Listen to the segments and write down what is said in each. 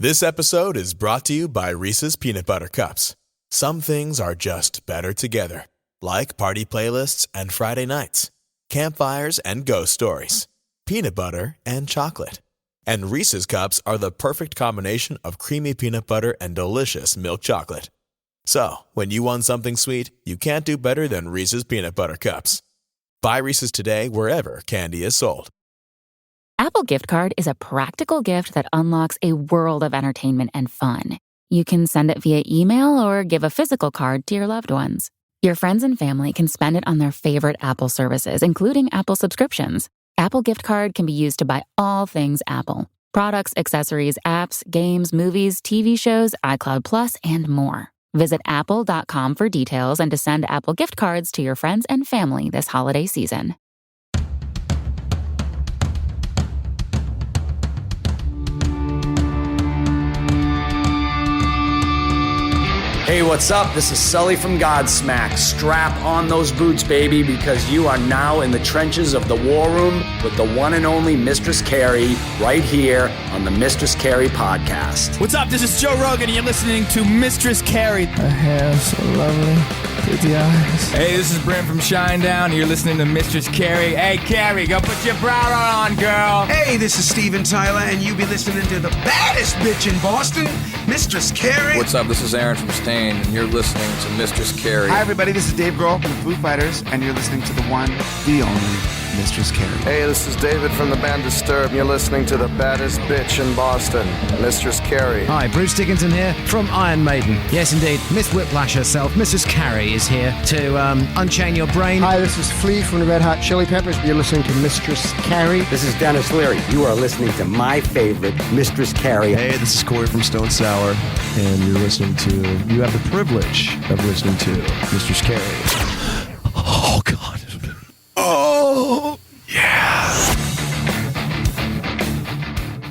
This episode is brought to you by Reese's Peanut Butter Cups. Some things are just better together, like party playlists and Friday nights, campfires and ghost stories, peanut butter and chocolate. And Reese's Cups are the perfect combination of creamy peanut butter and delicious milk chocolate. So, when you want something sweet, you can't do better than Reese's Peanut Butter Cups. Buy Reese's today wherever candy is sold. Apple Gift Card is a practical gift that unlocks a world of entertainment and fun. You can send it via email or give a physical card to your loved ones. Your friends and family can spend it on their favorite Apple services, including Apple subscriptions. Apple Gift Card can be used to buy all things Apple: products, accessories, apps, games, movies, TV shows, iCloud Plus, and more. Visit apple.com for details and to send Apple Gift Cards to your friends and family this holiday season. Hey, what's up? This is Sully from Godsmack. Strap on those boots, baby, because you are now in the trenches of the war room with the one and only Mistress Carrie right here on the Mistress Carrie podcast. What's up? This is Joe Rogan, and you're listening to Mistress Carrie. Her hair so lovely, pretty eyes. Hey, this is Brent from Shinedown, and you're listening to Mistress Carrie. Hey, Carrie, go put your bra on, girl. Hey, this is Steven Tyler, and you be listening to the baddest bitch in Boston, Mistress Carrie. What's up? This is Aaron from Stain, and you're listening to Mistress Carrie. Hi, everybody. This is Dave Grohl from the Foo Fighters, and you're listening to the one, the only Mistress Carrie. Hey, this is David from the band Disturbed, and you're listening to the baddest bitch in Boston, Mistress Carrie. Hi, Bruce Dickinson here from Iron Maiden. Yes, indeed, Miss Whiplash herself, Mistress Carrie, is here to unchain your brain. Hi, this is Flea from the Red Hot Chili Peppers. You're listening to Mistress Carrie. This is Dennis Leary. You are listening to my favorite, Mistress Carrie. Hey, this is Corey from Stone Sour, and you're listening to, you have the privilege of listening to Mistress Carrie. Oh, God. Oh, yeah.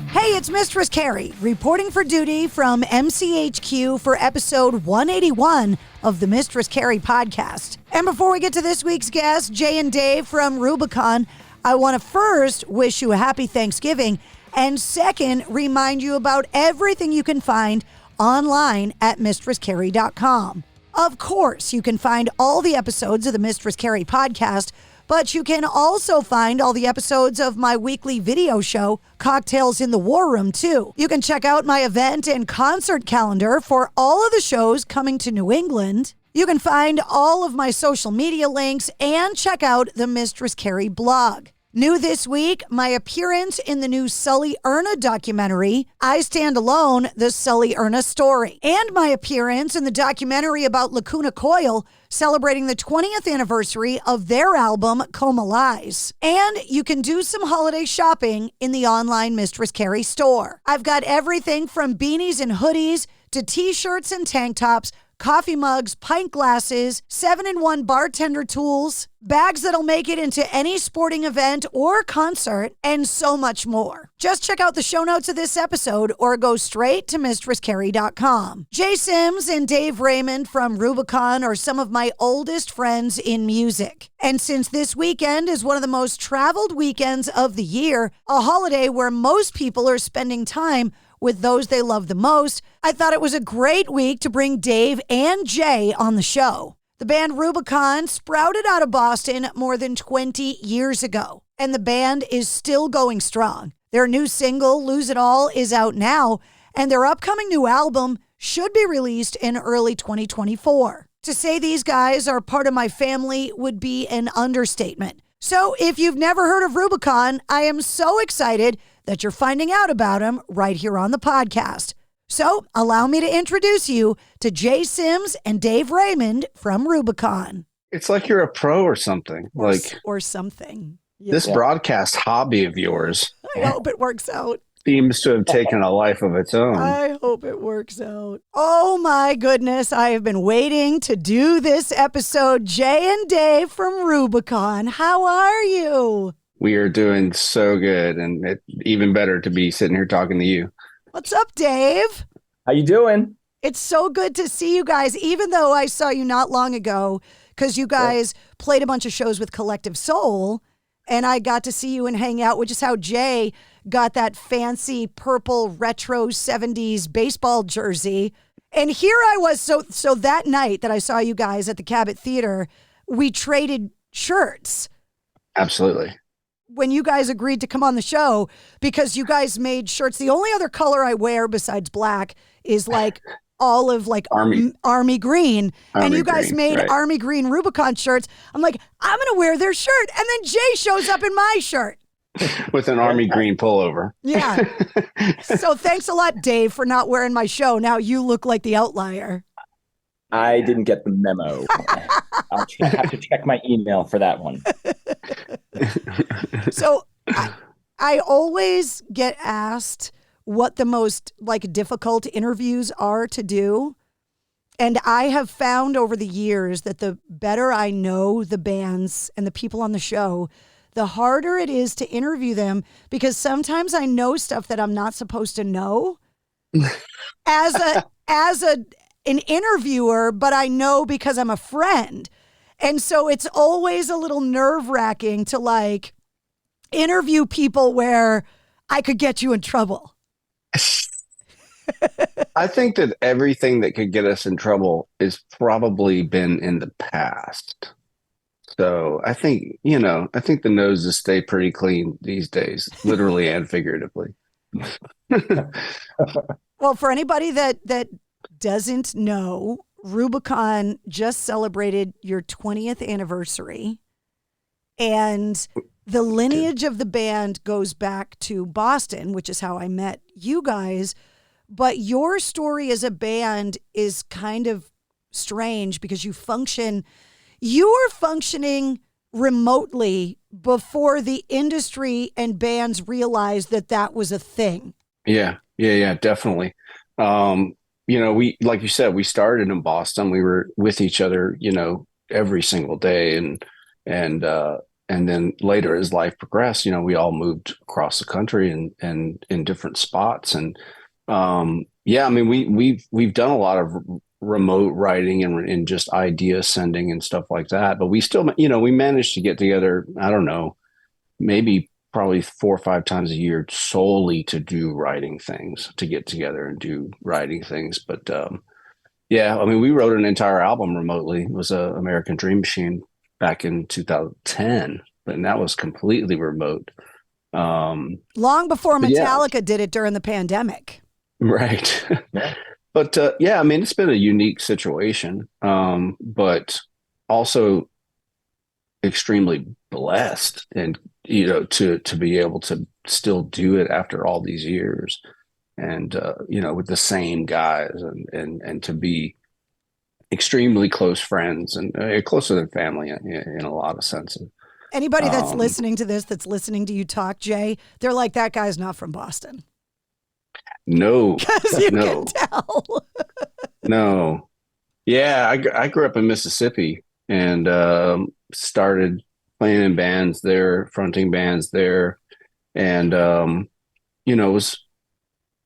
Hey, it's Mistress Carrie, reporting for duty from MCHQ for episode 181 of the Mistress Carrie podcast. And before we get to this week's guests, Jay and Dave from Rubikon, I want to first wish you a happy Thanksgiving, and second, remind you about everything you can find online at mistresscarrie.com. Of course, you can find all the episodes of the Mistress Carrie podcast, but you can also find all the episodes of my weekly video show, Cocktails in the War Room, too. You can check out my event and concert calendar for all of the shows coming to New England. You can find all of my social media links and check out the Mistress Carrie blog. New this week, my appearance in the new Sully Erna documentary, I Stand Alone, the Sully Erna Story, and my appearance in the documentary about Lacuna Coil, celebrating the 20th anniversary of their album, Coma Lies. And you can do some holiday shopping in the online Mistress Carrie store. I've got everything from beanies and hoodies to t-shirts and tank tops, coffee mugs, pint glasses, 7-in-1 bartender tools, bags that'll make it into any sporting event or concert, and so much more. Just check out the show notes of this episode or go straight to mistresscarrie.com. Jae Sims and Dave Raymond from Rubikon are some of my oldest friends in music. And since this weekend is one of the most traveled weekends of the year, a holiday where most people are spending time with those they love the most, I thought it was a great week to bring Dave and Jay on the show. The band Rubikon sprouted out of Boston more than 20 years ago, and the band is still going strong. Their new single, Lose It All, is out now, and their upcoming new album should be released in early 2024. To say these guys are part of my family would be an understatement. So if you've never heard of Rubikon, I am so excited that you're finding out about them right here on the podcast. So allow me to introduce you to Jae Sims and Dave Raymond from Rubikon. It's like you're a pro or something. Or something. Yeah. This broadcast hobby of yours. I hope it works out. Seems to have taken a life of its own. I hope it works out. Oh my goodness, I have been waiting to do this episode. Jay and Dave from Rubikon, how are you? We are doing so good, and it's even better to be sitting here talking to you. What's up, Dave? How you doing? It's so good to see you guys, even though I saw you not long ago, because you guys played a bunch of shows with Collective Soul, and I got to see you and hang out, which is how Jay got that fancy purple retro 70s baseball jersey. And here I was. So that night that I saw you guys at the Cabot Theater, we traded shirts. Absolutely. When you guys agreed to come on the show, because you guys made shirts. The only other color I wear besides black is like olive, like army green. And you guys made army green Rubikon shirts. I'm like, I'm going to wear their shirt. And then Jay shows up in my shirt. With an army green pullover. Yeah. So thanks a lot, Dave, for not wearing my show. Now you look like the outlier. I didn't get the memo. I'll have to check my email for that one. So I always get asked what the most like difficult interviews are to do. And I have found over the years that the better I know the bands and the people on the show, the harder it is to interview them, because sometimes I know stuff that I'm not supposed to know as an interviewer, but I know because I'm a friend. And so it's always a little nerve-wracking to like interview people where I could get you in trouble. I think that everything that could get us in trouble has probably been in the past. So I think, the noses stay pretty clean these days, literally and figuratively. Well, for anybody that doesn't know, Rubikon just celebrated your 20th anniversary, and the lineage of the band goes back to Boston, which is how I met you guys. But your story as a band is kind of strange because you were functioning remotely before the industry and bands realized that was a thing. Yeah, definitely. We, like you said, we started in Boston. We were with each other, every single day. And then later as life progressed, we all moved across the country and in different spots. And we've done a lot of remote writing and just idea sending and stuff like that. But we still, we managed to get together, I don't know, maybe probably 4 or 5 times a year solely to do writing things, to get together and do writing things. But we wrote an entire album remotely. It was American Dream Machine back in 2010, and that was completely remote. Long before Metallica did it during the pandemic. Right. But it's been a unique situation, but also extremely blessed, and to be able to still do it after all these years, and with the same guys, and to be extremely close friends and closer than family in a lot of senses. Anybody that's listening to this, that's listening to you talk, Jay, they're like, that guy's not from Boston. No, because you can tell. No. Yeah, I grew up in Mississippi and started playing in bands there, fronting bands there, and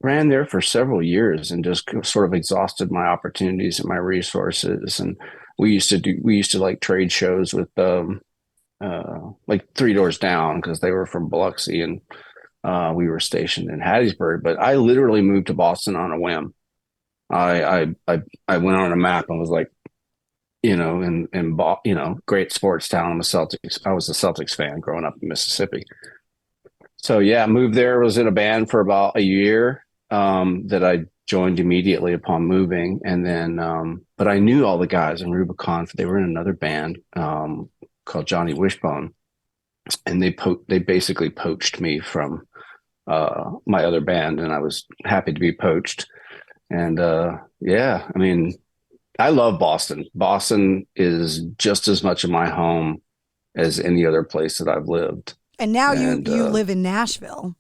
ran there for several years and just sort of exhausted my opportunities and my resources. And we used to like trade shows with like Three Doors Down, because they were from Biloxi, and we were stationed in Hattiesburg. But I literally moved to Boston on a whim. I went on a map and was like, great sports town. I was a Celtics fan growing up in Mississippi. So yeah, moved there, was in a band for about a year that I joined immediately upon moving. And then, but I knew all the guys in Rubikon. They were in another band called Johnny Wishbone. And they basically poached me from my other band, and I was happy to be poached. And I love Boston. Boston is just as much of my home as any other place that I've lived. And now you live in Nashville.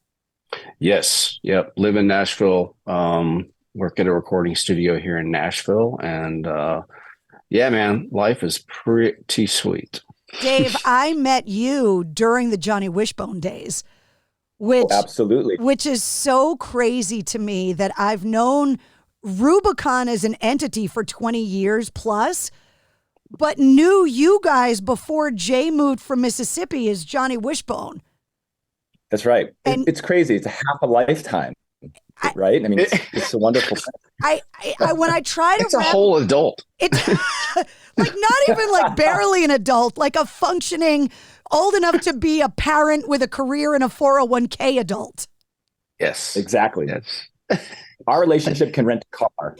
Yes. Yep. Live in Nashville. Work at a recording studio here in Nashville. And man, life is pretty sweet. Dave, I met you during the Johnny Wishbone days, which is so crazy to me that I've known Rubikon as an entity for 20 years plus, but knew you guys before Jay moved from Mississippi as Johnny Wishbone. That's right. And it's crazy. It's a half a lifetime, right? I mean, it's a wonderful thing. I when I try to it's a whole adult. It's like not even like barely an adult, like a functioning, old enough to be a parent with a career in a 401k adult. Yes, exactly. Yes. Our relationship can rent a car.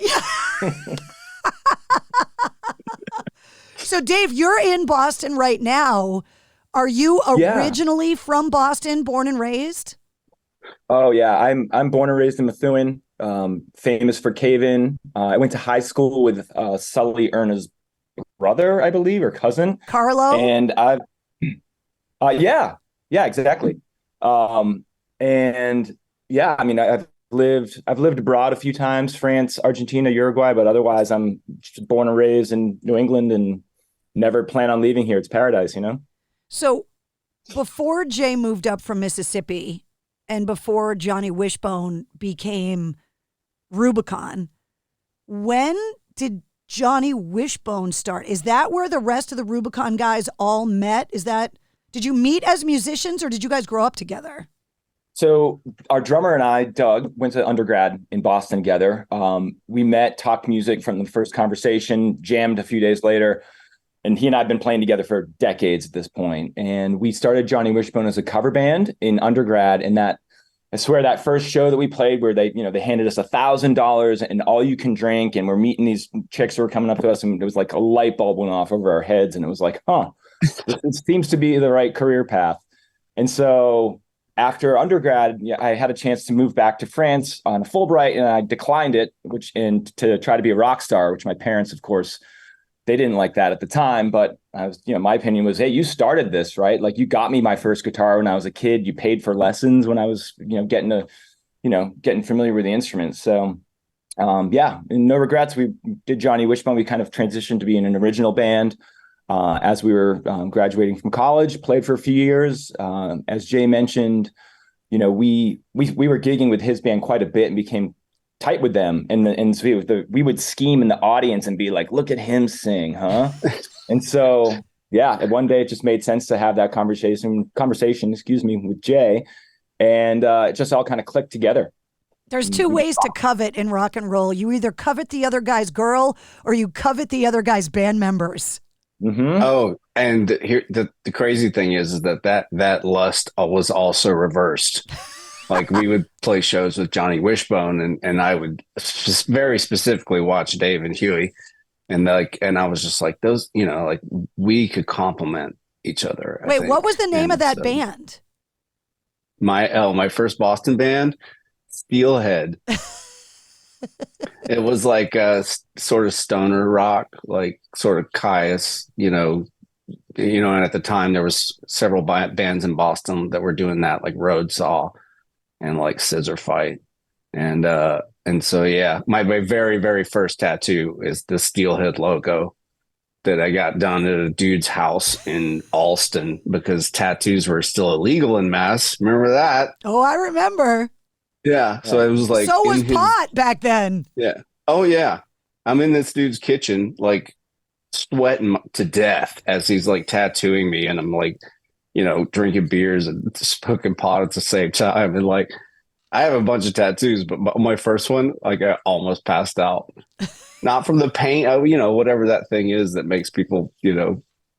So, Dave, you're in Boston right now. Are you originally from Boston, born and raised? Oh yeah, I'm born and raised in Methuen, famous for cave-in. I went to high school with Sully Erna's brother, I believe, or cousin, Carlo. And I've yeah, exactly. And yeah, I mean, I've lived abroad a few times, France, Argentina, Uruguay, but otherwise I'm just born and raised in New England and never plan on leaving here. It's paradise, you know? So before Jay moved up from Mississippi and before Johnny Wishbone became Rubicon, when did Johnny Wishbone start? Is that where the rest of the Rubicon guys all met? Did you meet as musicians or did you guys grow up together? So our drummer and I, Doug, went to undergrad in Boston together. We met, talked music from the first conversation, jammed a few days later. And he and I have been playing together for decades at this point. And we started Johnny Wishbone as a cover band in undergrad. And that, I swear, that first show that we played where they handed us $1,000 and all you can drink. And we're meeting these chicks who were coming up to us. And it was like a light bulb went off over our heads. And it was like, it seems to be the right career path. And so after undergrad, I had a chance to move back to France on a Fulbright, and I declined it, to try to be a rock star, which my parents, of course, they didn't like that at the time. But I was, my opinion was, hey, you started this, right? Like you got me my first guitar when I was a kid. You paid for lessons when I was, getting familiar with the instrument. So, no regrets. We did Johnny Wishbone. We kind of transitioned to being an original band. As we were graduating from college, played for a few years. As Jay mentioned, we were gigging with his band quite a bit and became tight with them. And so we would scheme in the audience and be like, look at him sing, huh? And so, one day it just made sense to have that conversation, with Jay. And it just all kind of clicked together. There's two ways to covet in rock and roll. You either covet the other guy's girl or you covet the other guy's band members. Mm-hmm. Oh, and here the crazy thing is that lust was also reversed. Like we would play shows with Johnny Wishbone, and I would just very specifically watch Dave and Huey, and I was just like those, like we could complement each other. Wait, what was the name of that band? My first Boston band, Steelhead. It was like a sort of stoner rock, like sort of Caius, and at the time there was several bands in Boston that were doing that, like Roadsaw and like Scissor Fight. And so, my very, very first tattoo is the Steelhead logo that I got done at a dude's house in Alston because tattoos were still illegal in Mass. Remember that? Oh, I remember. Yeah. So it was like, so was pot back then. Yeah. Oh yeah. I'm in this dude's kitchen, like sweating to death as he's like tattooing me. And I'm like, drinking beers and smoking pot at the same time. And like, I have a bunch of tattoos, but my first one, like I almost passed out, not from the pain, whatever that thing is that makes people,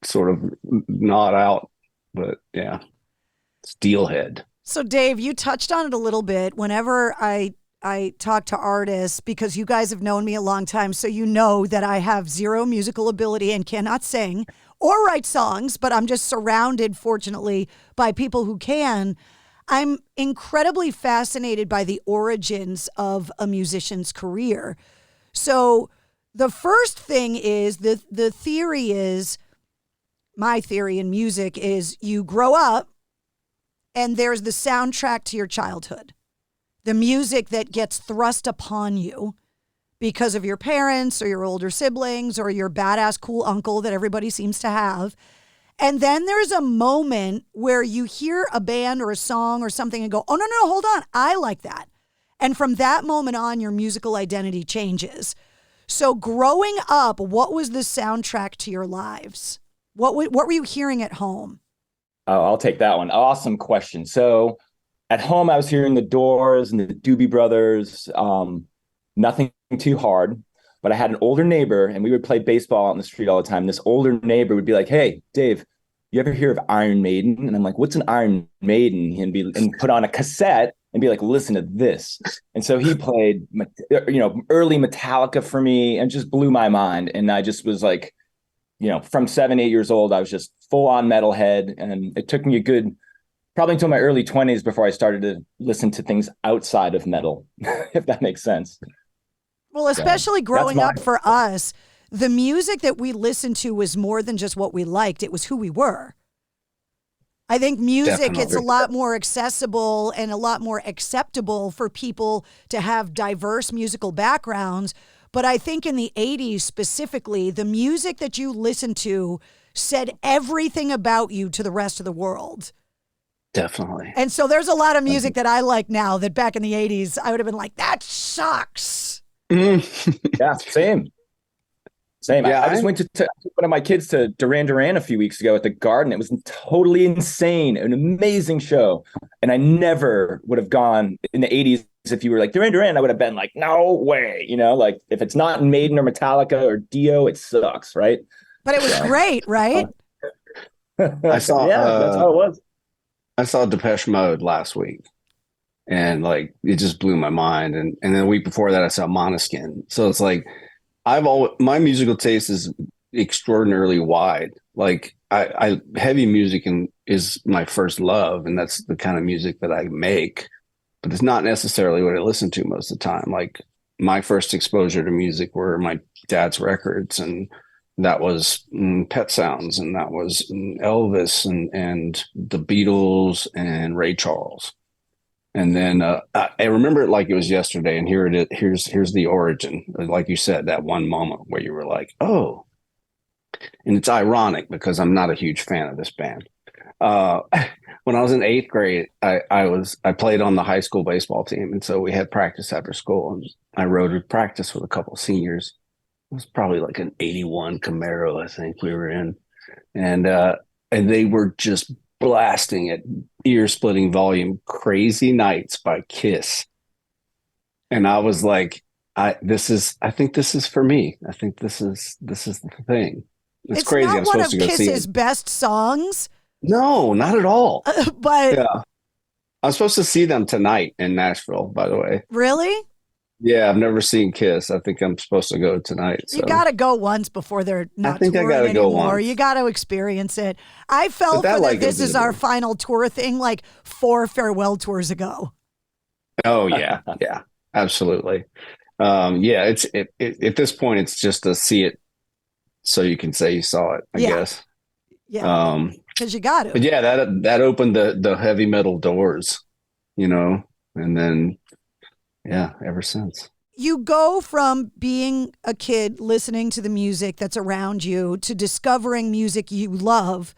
sort of nod out. But yeah, Steelhead. So, Dave, you touched on it a little bit. Whenever I talk to artists, because you guys have known me a long time, so you know that I have zero musical ability and cannot sing or write songs, but I'm just surrounded, fortunately, by people who can. I'm incredibly fascinated by the origins of a musician's career. So the first thing is, the theory is, my theory in music is you grow up, and there's the soundtrack to your childhood, the music that gets thrust upon you because of your parents or your older siblings or your badass cool uncle that everybody seems to have. And then there's a moment where you hear a band or a song or something and go, oh, no, hold on. I like that. And from that moment on, your musical identity changes. So growing up, what was the soundtrack to your lives? What were you hearing at home? Oh, I'll take that one. Awesome question. So at home, I was hearing the Doors and the Doobie Brothers, nothing too hard. But I had an older neighbor, and we would play baseball out in the street all the time. This older neighbor would be like, "Hey, Dave, you ever hear of Iron Maiden?" And I'm like, "What's an Iron Maiden?" And put on a cassette and be like, "Listen to this." And so he played, early Metallica for me, and just blew my mind. And I just was like, from 7, 8 years old, I was just full on metalhead. And it took me probably until my early 20s before I started to listen to things outside of metal, if that makes sense. Well, especially growing up for us, the music that we listened to was more than just what we liked. It was who we were. I think music, it's a lot more accessible and a lot more acceptable for people to have diverse musical backgrounds. But I think in the 80s specifically, the music that you listened to said everything about you to the rest of the world. Definitely. And so there's a lot of music that I like now that back in the 80s, I would have been like, that sucks. Yeah, same. Yeah, I just went to took one of my kids to Duran Duran a few weeks ago at the Garden. It was totally insane, an amazing show. And I never would have gone in the 80s if you were like Duran Duran. I would have been like, no way. Like if it's not Maiden or Metallica or Dio, it sucks, right? But it was great, right? I saw. That's how it was. I saw Depeche Mode last week, and like it just blew my mind. And then the week before that, I saw Måneskin. So it's like my musical taste is extraordinarily wide. Like I heavy music is my first love, and that's the kind of music that I make. But it's not necessarily what I listen to most of the time. Like my first exposure to music were my dad's records, and that was Pet Sounds, and that was Elvis and the Beatles and Ray Charles. And then I remember it like it was yesterday. And here it is. Here's the origin. Like you said, that one moment where you were like, oh. And it's ironic because I'm not a huge fan of this band. When I was in 8th grade, I played on the high school baseball team. And so we had practice after school. And I rode to practice with a couple of seniors. It was probably like an 81 Camaro, I think we were in. And they were just blasting at ear-splitting volume Crazy Nights by Kiss. And I was like, I think this is for me. I think this is the thing. It's crazy. Not I'm one supposed of to go see Kiss's it. best songs. No, not at all. But yeah. I'm supposed to see them tonight in Nashville, by the way. Really? Yeah, I've never seen Kiss. I think I'm supposed to go tonight. So. You got to go once before they're not touring anymore. Go once. You got to experience it. I felt that this is our final tour thing like 4 farewell tours ago. Oh, yeah. Yeah, absolutely. Yeah, it's at this point, it's just to see it so you can say you saw it, I guess. Yeah, because you got to. But yeah, that opened the heavy metal doors, and then... yeah, ever since. You go from being a kid listening to the music that's around you to discovering music you love.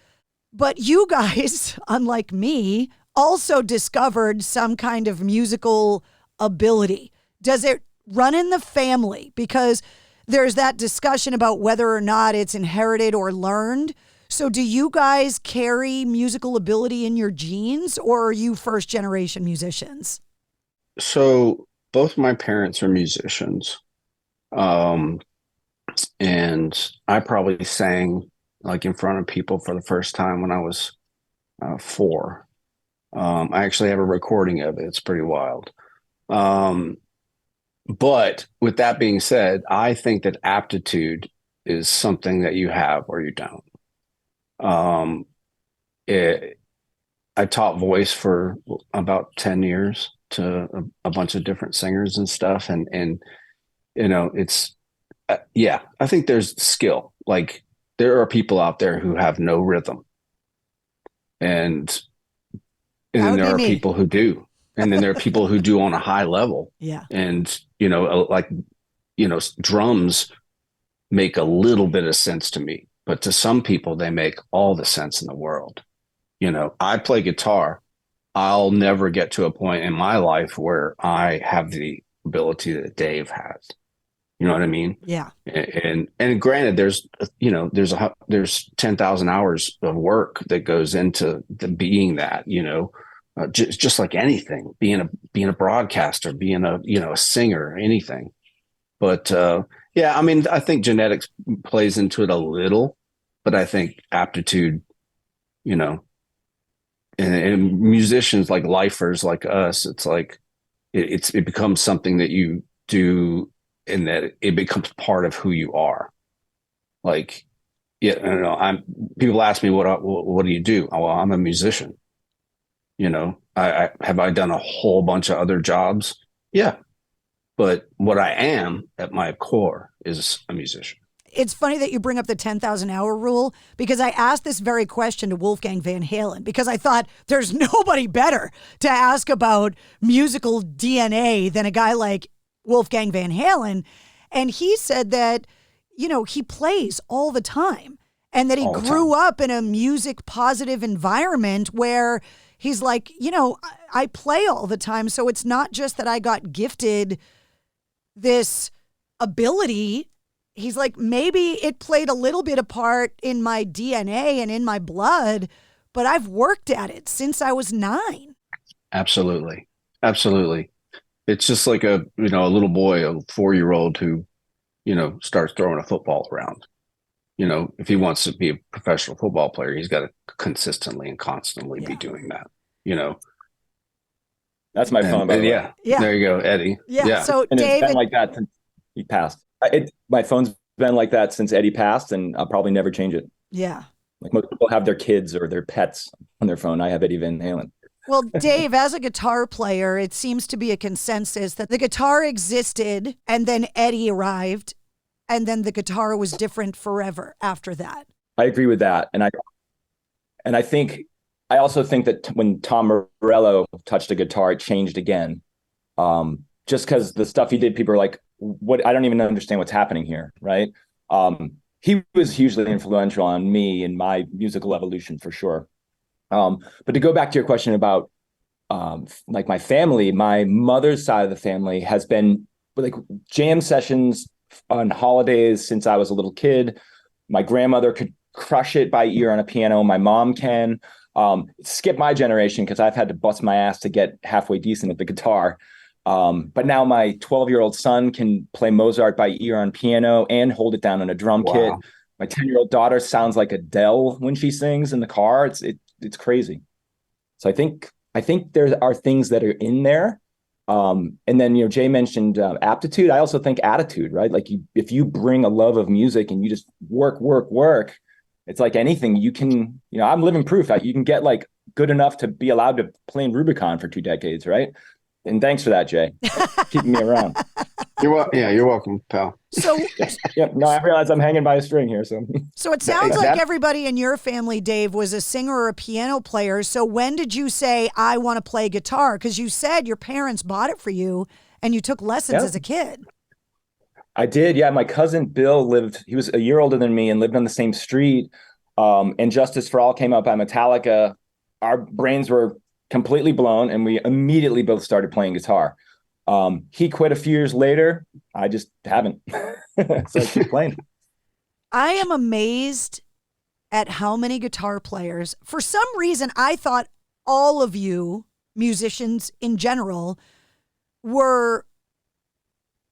But you guys, unlike me, also discovered some kind of musical ability. Does it run in the family? Because there's that discussion about whether or not it's inherited or learned. So do you guys carry musical ability in your genes, or are you first generation musicians? So both my parents are musicians. And I probably sang like in front of people for the first time when I was 4. I actually have a recording of it. It's pretty wild. But with that being said, I think that aptitude is something that you have or you don't. I taught voice for about 10 years to a bunch of different singers and stuff. And it's, I think there's skill. Like there are people out there who have no rhythm. And then there are people who do. And then there are people who do on a high level. Yeah. And, drums make a little bit of sense to me, but to some people, they make all the sense in the world. I play guitar. I'll never get to a point in my life where I have the ability that Dave has. You know what I mean? Yeah. And granted, there's 10,000 hours of work that goes into being that, just like anything, being a broadcaster, being a singer, anything. But yeah, I mean, I think genetics plays into it a little, but I think aptitude, and musicians like lifers like us, it's like it becomes something that you do, and that it becomes part of who you are. Like, yeah, I don't know. People ask me what do you do? Oh, well, I'm a musician. I have I done a whole bunch of other jobs? Yeah. But what I am at my core is a musician. It's funny that you bring up the 10,000 hour rule, because I asked this very question to Wolfgang Van Halen, because I thought there's nobody better to ask about musical DNA than a guy like Wolfgang Van Halen. And he said that, he plays all the time, and that he grew up in a music positive environment where he's like, I play all the time. So it's not just that I got gifted this ability. He's like, maybe it played a little bit of part in my DNA and in my blood, but I've worked at it since I was 9. Absolutely. Absolutely. It's just like a little boy, a 4-year-old who, starts throwing a football around. If he wants to be a professional football player, he's got to consistently and constantly be doing that, That's my phone, by the way. Yeah. There you go, Eddie. Yeah. So and David, it's been like that since he passed. My phone's been like that since Eddie passed, and I'll probably never change it. Yeah. Like most people have their kids or their pets on their phone. I have Eddie Van Halen. Well, Dave, as a guitar player, it seems to be a consensus that the guitar existed and then Eddie arrived, and then the guitar was different forever after that. I agree with that. And I also think that when Tom Morello touched a guitar, it changed again. Just because the stuff he did, people are like, "What? I don't even understand what's happening here." Right? He was hugely influential on me and my musical evolution for sure. But to go back to your question about like my family, my mother's side of the family has been like jam sessions on holidays since I was a little kid. My grandmother could crush it by ear on a piano. My mom can. Skip my generation because I've had to bust my ass to get halfway decent at the guitar. But now my 12-year-old son can play Mozart by ear on piano and hold it down on a drum kit. My 10-year-old daughter sounds like Adele when she sings in the car. It's crazy. So I think there are things that are in there. And then, Jay mentioned aptitude. I also think attitude, right? Like if you bring a love of music and you just work, it's like anything you can, I'm living proof that you can get like good enough to be allowed to play in Rubikon for 2 decades, right? And thanks for that, Jay. Keeping me around. You're welcome, pal. So I realize I'm hanging by a string here. So it sounds like everybody in your family, Dave, was a singer or a piano player. So when did you say, I want to play guitar? Because you said your parents bought it for you and you took lessons as a kid. I did. Yeah. My cousin Bill he was a year older than me and lived on the same street. And Justice for All came out by Metallica. Our brains were completely blown and we immediately both started playing guitar. He quit a few years later. I just haven't. So I keep playing. I am amazed at how many guitar players, for some reason, I thought all of you musicians in general were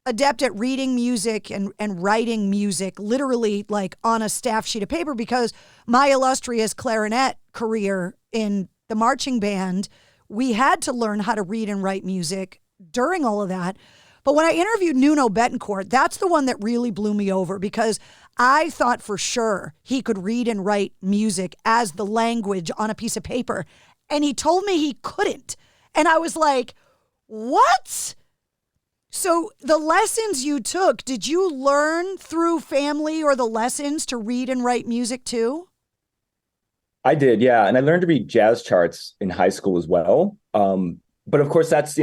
adept at reading music and writing music, literally like on a staff sheet of paper, because my illustrious clarinet career in the marching band, we had to learn how to read and write music during all of that. But when I interviewed Nuno Betancourt, that's the one that really blew me over, because I thought for sure he could read and write music as the language on a piece of paper. And he told me he couldn't. And I was like, what? So the lessons you took, did you learn through family or the lessons to read and write music too? I did, yeah. And I learned to read jazz charts in high school as well. But of course, that's,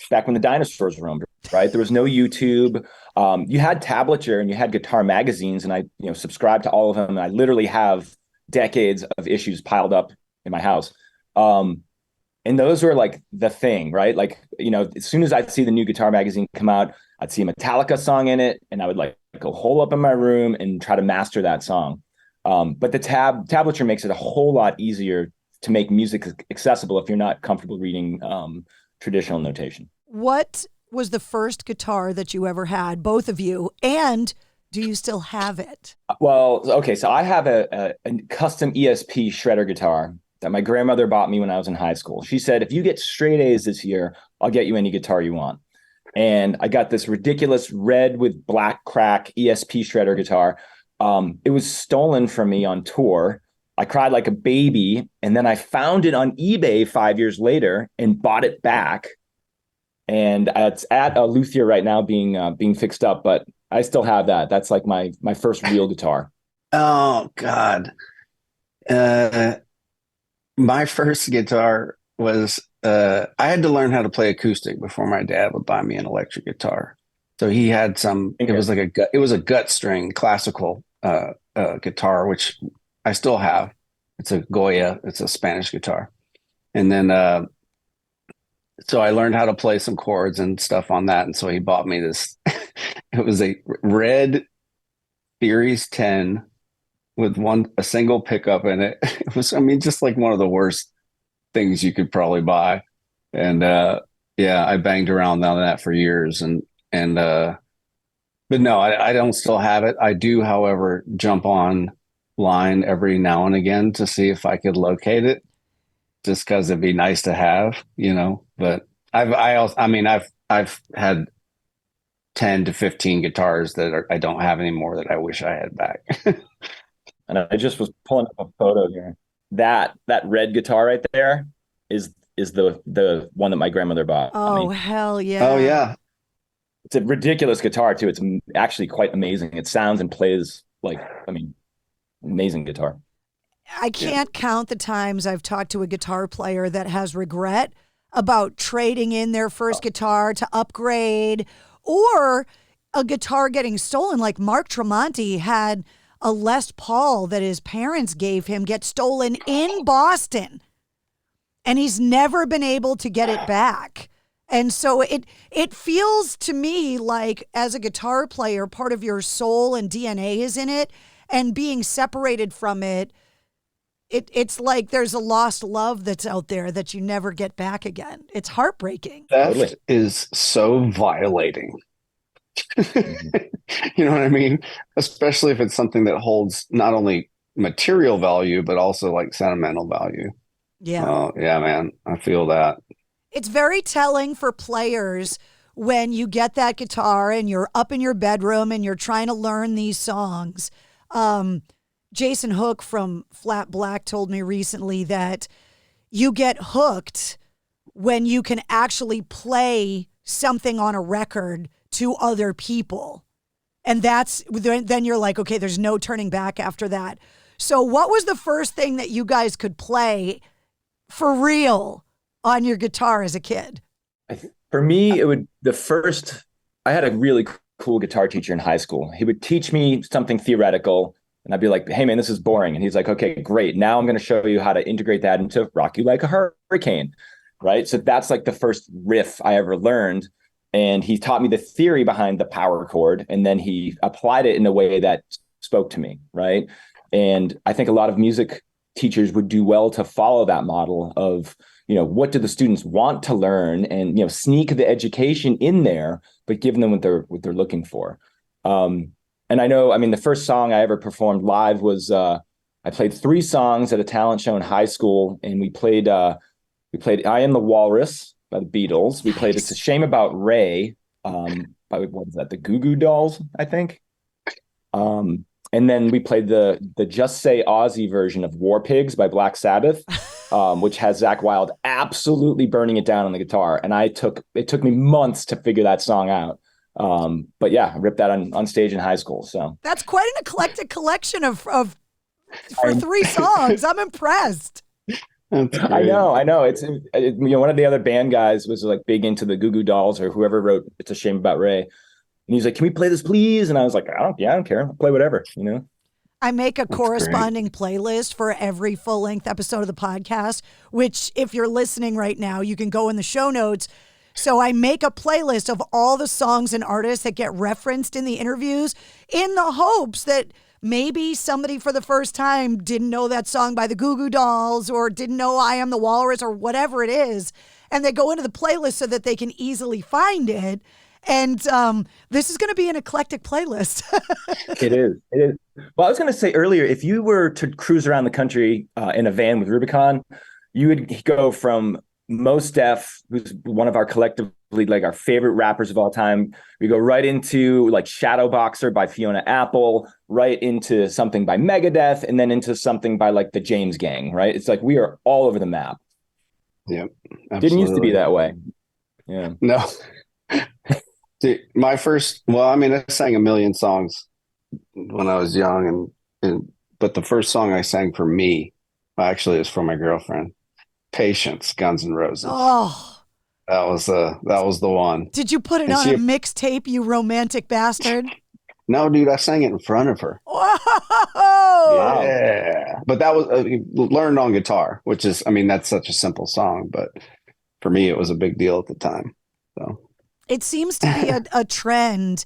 back when the dinosaurs roamed, right? There was no YouTube. You had tablature and you had guitar magazines, and I, subscribed to all of them. And I literally have decades of issues piled up in my house. And those were like the thing, right? Like, as soon as I'd see the new guitar magazine come out, I'd see a Metallica song in it, and I would like go hole up in my room and try to master that song. But the tablature makes it a whole lot easier to make music accessible if you're not comfortable reading traditional notation. What was the first guitar that you ever had, both of you, and do you still have it? Well, okay, so I have a custom ESP shredder guitar that my grandmother bought me when I was in high school. She said, if you get straight A's this year, I'll get you any guitar you want. And I got this ridiculous red with black crack ESP shredder guitar. It was stolen from me on tour. I cried like a baby, and then I found it on eBay 5 years later and bought it back. And it's at a luthier right now being fixed up, but I still have that. That's like my first real guitar. Oh God. My first guitar was, I had to learn how to play acoustic before my dad would buy me an electric guitar. So he had it was a gut string classical guitar, which I still have. It's a Goya. It's a Spanish guitar. And then, so I learned how to play some chords and stuff on that. And so he bought me this, it was a red Series 10 with a single pickup in it. It was, just like one of the worst things you could probably buy. And, I banged around on that for years but no, I don't still have it. I do, however, jump online every now and again to see if I could locate it, just because it'd be nice to have, But I've had 10 to 15 guitars that I don't have anymore that I wish I had back. And I just was pulling up a photo here. That red guitar right there is the one that my grandmother bought. Oh, hell yeah. Oh yeah. It's a ridiculous guitar too. It's actually quite amazing. It sounds and plays amazing guitar. I can't count the times I've talked to a guitar player that has regret about trading in their first guitar to upgrade, or a guitar getting stolen. Like Mark Tremonti had a Les Paul that his parents gave him get stolen in Boston, and he's never been able to get it back. And so it feels to me like, as a guitar player, part of your soul and DNA is in it, and being separated from it, it's like there's a lost love that's out there that you never get back again. It's heartbreaking. Theft is so violating. You know what I mean? Especially if it's something that holds not only material value, but also like sentimental value. Yeah. Oh, yeah, man. I feel that. It's very telling for players when you get that guitar and you're up in your bedroom and you're trying to learn these songs. Jason Hook from Flat Black told me recently that you get hooked when you can actually play something on a record to other people. And then you're like, okay, there's no turning back after that. So what was the first thing that you guys could play for real on your guitar as a kid? For me, I had a really cool guitar teacher in high school. He would teach me something theoretical, and I'd be like, hey man, this is boring. And he's like, okay, great. Now I'm going to show you how to integrate that into Rock You Like a Hurricane. Right. So that's like the first riff I ever learned. And he taught me the theory behind the power chord. And then he applied it in a way that spoke to me. Right. And I think a lot of music teachers would do well to follow that model of, what do the students want to learn, and, sneak the education in there, but give them what they're looking for. And I know, the first song I ever performed live was, I played 3 songs at a talent show in high school, and we played I Am the Walrus by the Beatles. We played It's a Shame About Ray, by, what is that, the Goo Goo Dolls, I think. And then we played the Just Say Ozzy version of War Pigs by Black Sabbath, which has Zakk Wylde absolutely burning it down on the guitar. And it took me months to figure that song out. But yeah, I ripped that on stage in high school. So that's quite an eclectic collection for 3 songs. I'm impressed. I know. It's one of the other band guys was like big into the Goo Goo Dolls, or whoever wrote It's a Shame About Ray. And he's like, can we play this, please? And I was like, I don't care. I'll play whatever, I make a corresponding playlist for every full-length episode of the podcast, which if you're listening right now, you can go in the show notes. So I make a playlist of all the songs and artists that get referenced in the interviews, in the hopes that maybe somebody for the first time didn't know that song by the Goo Goo Dolls or didn't know I Am the Walrus or whatever it is. And they go into the playlist so that they can easily find it. And this is going to be an eclectic playlist. It is. Well, I was going to say earlier, if you were to cruise around the country in a van with Rubikon, you would go from Mos Def, who's one of our collectively like our favorite rappers of all time. We go right into like Shadow Boxer by Fiona Apple, right into something by Megadeth, and then into something by like the James Gang, right? It's like we are all over the map. Yeah. Didn't used to be that way. Yeah. No. Dude, I sang a million songs when I was young, but the first song I sang for me actually is for my girlfriend. Patience, Guns N' Roses. Oh, that was the one. Did you put it on a mixtape, you romantic bastard? No, dude, I sang it in front of her. Whoa! Yeah, but that was learned on guitar, which is, that's such a simple song, but for me, it was a big deal at the time. So it seems to be a trend.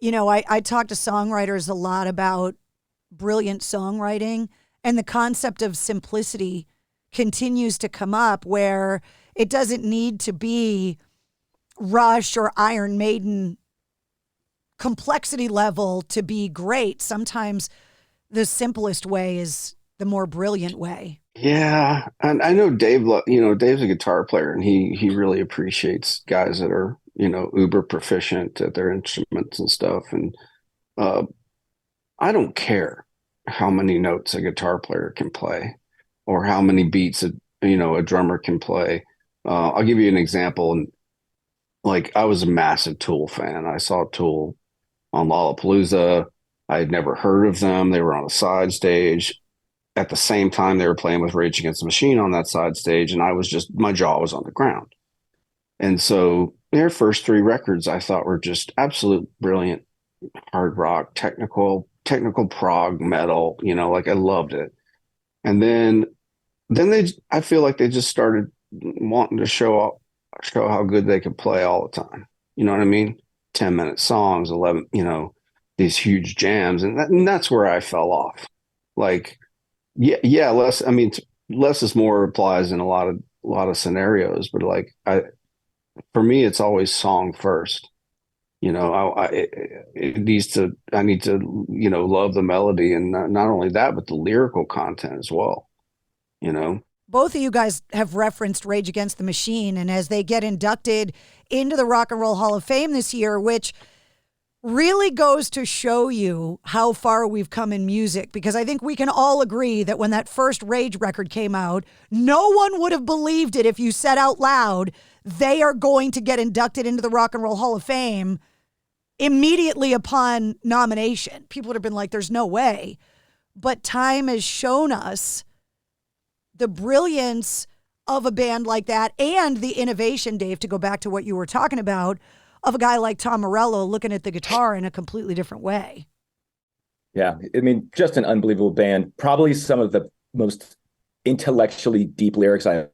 I talk to songwriters a lot about brilliant songwriting, and the concept of simplicity continues to come up, where it doesn't need to be Rush or Iron Maiden complexity level to be great. Sometimes the simplest way is the more brilliant way. Yeah, and I know Dave. Dave's a guitar player, and he really appreciates guys that are uber proficient at their instruments and stuff. And I don't care how many notes a guitar player can play, or how many beats a drummer can play. I'll give you an example. And like, I was a massive Tool fan. I saw Tool on Lollapalooza. I had never heard of them. They were on a side stage. At the same time, they were playing with Rage Against the Machine on that side stage, and my jaw was on the ground. And so their first 3 records I thought were just absolute brilliant hard rock, technical prog metal. I loved it. And then I feel like they just started wanting to show how good they could play all the time. You know what I mean? 10-minute songs, 11, these huge jams. And that's where I fell off. Like, yeah, less is more applies in a lot of scenarios, but like for me, it's always song first. I need to love the melody, and not only that, but the lyrical content as well. Both of you guys have referenced Rage Against the Machine, and as they get inducted into the Rock and Roll Hall of Fame this year, which really goes to show you how far we've come in music, because I think we can all agree that when that first Rage record came out, no one would have believed it if you said out loud, they are going to get inducted into the Rock and Roll Hall of Fame immediately upon nomination. People would have been like, there's no way. But time has shown us the brilliance of a band like that, and the innovation, Dave, to go back to what you were talking about, of a guy like Tom Morello looking at the guitar in a completely different way. Yeah, just an unbelievable band. Probably some of the most intellectually deep lyrics I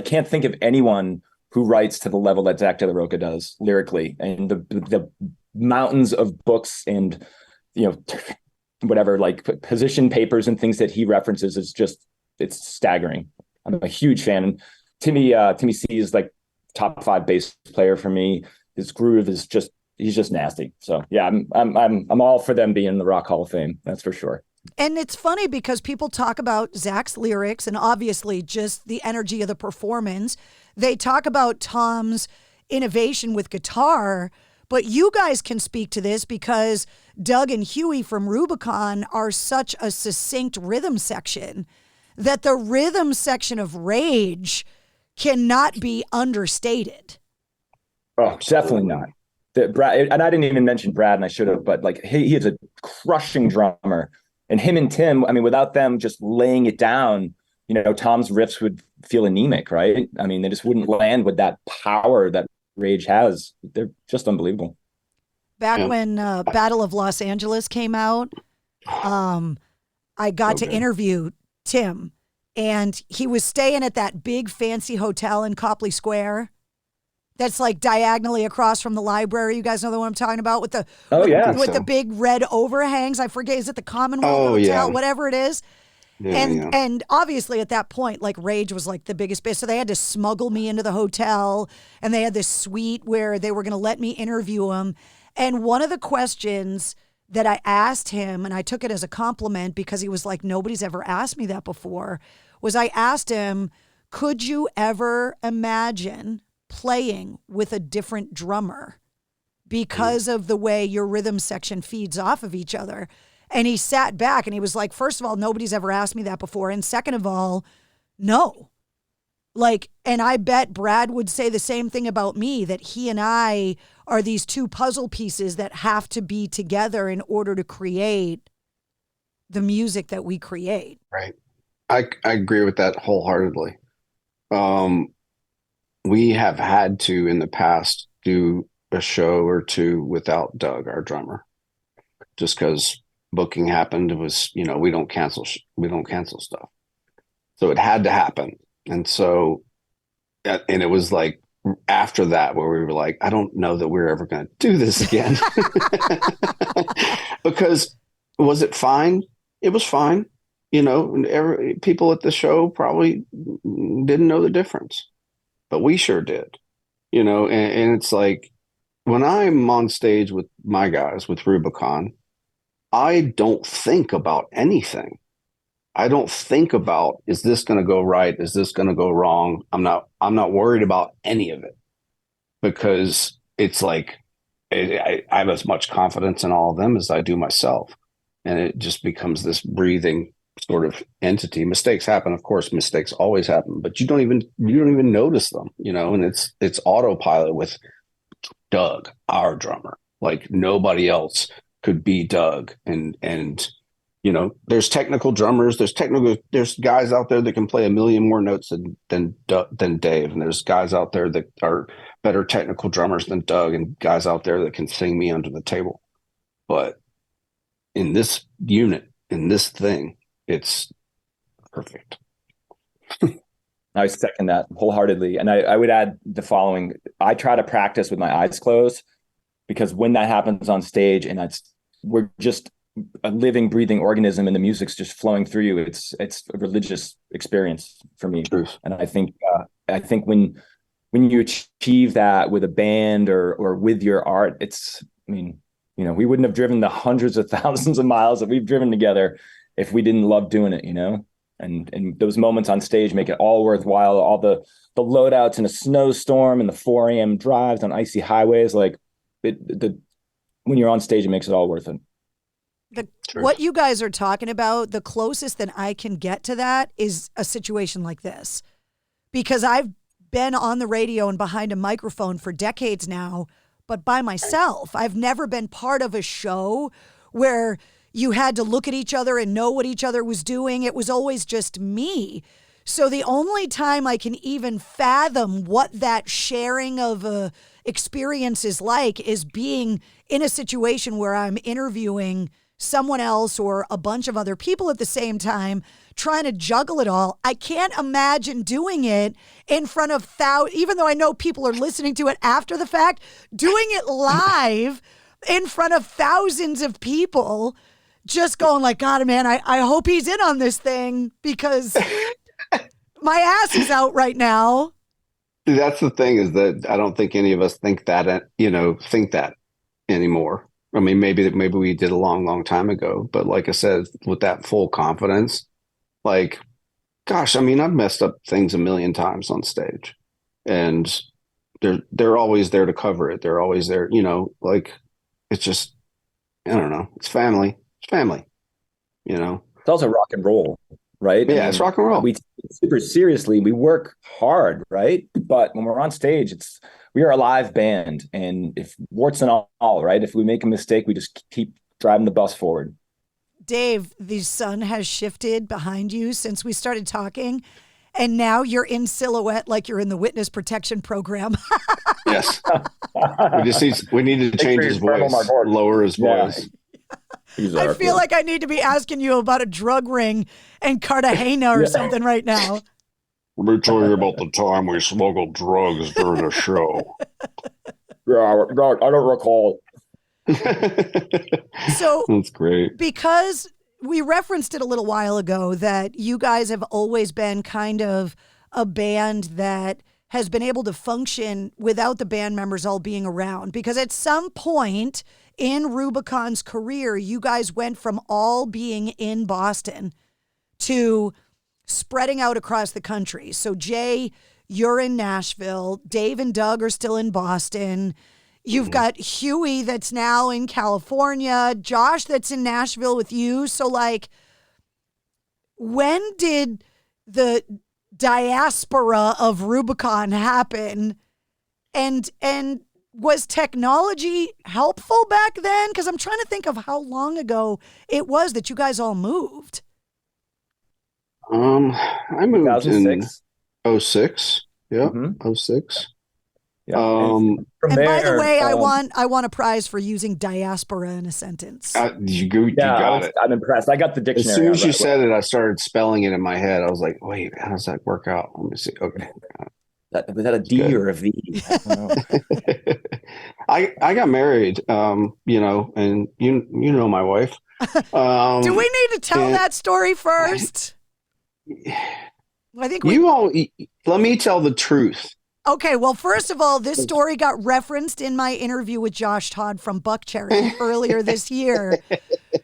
can't think of anyone who writes to the level that Zach De La Rocha does lyrically, and the mountains of books and whatever, like position papers and things that he references is just, it's staggering. I'm a huge fan. Timmy C is like top 5 bass player for me. His groove is he's just nasty. So yeah, I'm all for them being in the Rock Hall of Fame. That's for sure. And it's funny because people talk about Zach's lyrics and obviously just the energy of the performance. They talk about Tom's innovation with guitar, but you guys can speak to this because Doug and Huey from Rubikon are such a succinct rhythm section that the rhythm section of Rage cannot be understated. Oh, definitely not. Brad, and I didn't even mention Brad, and I should have, but like he is a crushing drummer. And him and Tim, without them just laying it down, Tom's riffs would feel anemic, right? They just wouldn't land with that power that Rage has. They're just unbelievable. Back when Battle of Los Angeles came out, I got to interview Tim, and he was staying at that big fancy hotel in Copley Square. that's like diagonally across from the library. You guys know the one I'm talking about with the with the big red overhangs. I forget, is it the Commonwealth Hotel, whatever it is? Yeah, and obviously at that point, like Rage was like the biggest bitch. So they had to smuggle me into the hotel, and they had this suite where they were going to let me interview him. And one of the questions that I asked him, and I took it as a compliment because he was like, nobody's ever asked me that before, was I asked him, could you ever imagine playing with a different drummer because of the way your rhythm section feeds off of each other? And he sat back and he was like, first of all, nobody's ever asked me that before. And second of all, no. Like, and I bet Brad would say the same thing about me, that he and I are these two puzzle pieces that have to be together in order to create the music that we create. Right. I agree with that wholeheartedly. We have had to, in the past, do a show or two without Doug, our drummer, just because booking happened. It was, we don't cancel stuff. So it had to happen. And so, and it was like after that where we were like, I don't know that we're ever going to do this again. Because was it fine? It was fine. People at the show probably didn't know the difference, but we sure did, and it's like when I'm on stage with my guys with Rubikon, I don't think about anything. I don't think about, is this going to go right? Is this going to go wrong? I'm not worried about any of it, because it's like, I have as much confidence in all of them as I do myself. And it just becomes this breathing sort of entity. Mistakes happen. Of course, mistakes always happen, but you don't even notice them, and it's autopilot with Doug, our drummer. Like nobody else could be Doug. And there's technical drummers, there's guys out there that can play a million more notes than Dave. And there's guys out there that are better technical drummers than Doug, and guys out there that can sing me under the table. But in this unit, in this thing, it's perfect. I second that wholeheartedly. And I would add the following. I try to practice with my eyes closed, because when that happens on stage and we're just a living, breathing organism and the music's just flowing through you, it's a religious experience for me. Truth. And I think when you achieve that with a band or with your art, we wouldn't have driven the hundreds of thousands of miles that we've driven together if we didn't love doing it, and those moments on stage make it all worthwhile. All the loadouts in a snowstorm and the 4 a.m. drives on icy highways, like when you're on stage, it makes it all worth it. What you guys are talking about, the closest that I can get to that is a situation like this, because I've been on the radio and behind a microphone for decades now, but by myself. I've never been part of a show where you had to look at each other and know what each other was doing. It was always just me. So the only time I can even fathom what that sharing of a experience is like is being in a situation where I'm interviewing someone else or a bunch of other people at the same time, trying to juggle it all. I can't imagine doing it in front of even though I know people are listening to it after the fact, doing it live in front of thousands of people, just going like, God, man, I hope he's in on this thing, because my ass is out right now. That's the thing, is that I don't think any of us think that anymore. I mean, maybe we did a long, long time ago, but like I said, with that full confidence, like, gosh, I mean, I've messed up things a million times on stage, and they're always there to cover it. They're always there, like, it's just, I don't know. It's family. It's family, It's also rock and roll, right? Yeah, it's rock and roll. We take it super seriously. We work hard, right? But when we're on stage, we are a live band, and if warts and all, right? If we make a mistake, we just keep driving the bus forward. Dave, the sun has shifted behind you since we started talking, and now you're in silhouette like you're in the witness protection program. Yes. We need to change his voice, lower his voice. Exactly. I feel like I need to be asking you about a drug ring and Cartagena or something right now. Let me tell you about the time we smuggled drugs during a show. Yeah, I don't recall. So that's great. Because we referenced it a little while ago that you guys have always been kind of a band that has been able to function without the band members all being around. Because at some point in Rubicon's career, you guys went from all being in Boston to spreading out across the country. So Jay, you're in Nashville. Dave and Doug are still in Boston. You've got Huey that's now in California. Josh that's in Nashville with you. So like, when did the diaspora of Rubicon happen? And was technology helpful back then? Because I'm trying to think of how long ago it was that you guys all moved. I moved 2006. in 06. Yeah, Mhm. 06. Yeah. And by the there, way, I want a prize for using diaspora in a sentence. You got it. I'm impressed. I got the dictionary. As soon as on you that. said it, I started spelling it in my head. I was like, wait, how does that work out? Let me see. Okay. Was that a D Good. or a V? I don't know. I got married, and you know my wife. Do we need to tell that story first? I think let me tell the truth. Okay, well, first of all, this story got referenced in my interview with Josh Todd from Buckcherry earlier this year.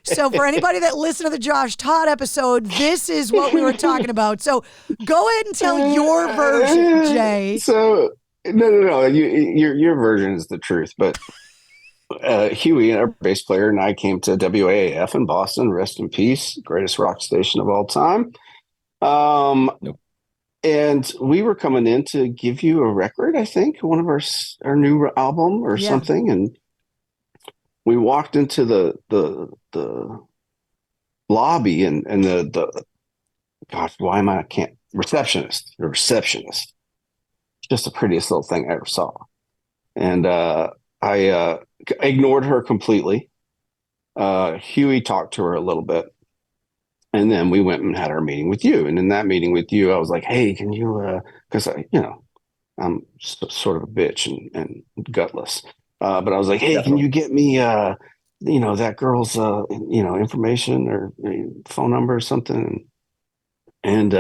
So for anybody that listened to the Josh Todd episode, this is what we were talking about. So go ahead and tell your version, Jay. So no. Your version is the truth, but Huey, our bass player, and I came to WAAF in Boston. Rest in peace, greatest rock station of all time. Nope. And we were coming in to give you a record, I think, one of our new album or something. And we walked into the lobby and the gosh, why am I can't receptionist, the receptionist. Just the prettiest little thing I ever saw. And I ignored her completely. Huey talked to her a little bit. And then we went and had our meeting with you. And in that meeting with you, I was like, hey, can you, because I'm sort of a bitch and gutless. But I was like, hey, can you get me, that girl's, information or phone number or something? And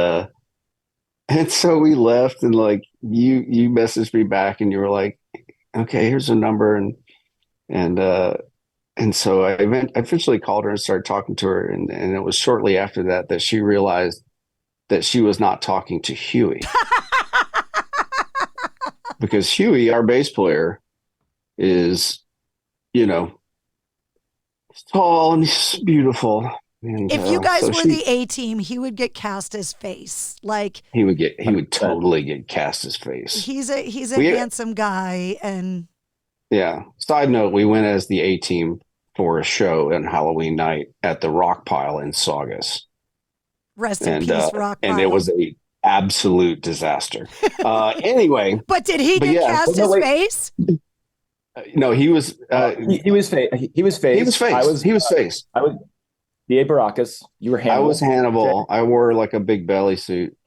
so we left, and like you messaged me back, and you were like, okay, here's her number. And so I eventually called her and started talking to her. And it was shortly after that she realized that she was not talking to Huey. Because Huey, our bass player, is, tall and he's beautiful. And, if you guys were the A team, he would get cast as face. Like he would totally get cast as face. He's a handsome guy. And yeah. Side note, we went as the A team for a show on Halloween night at the Rock Pile in Saugus. Rest in peace, Rock Pile. And it was a absolute disaster. Anyway. But did he get cast as face? No, he was he was face. He was face. He was face. He was face. I was the Baracus. You were Hannibal. I was Hannibal. I wore like a big belly suit.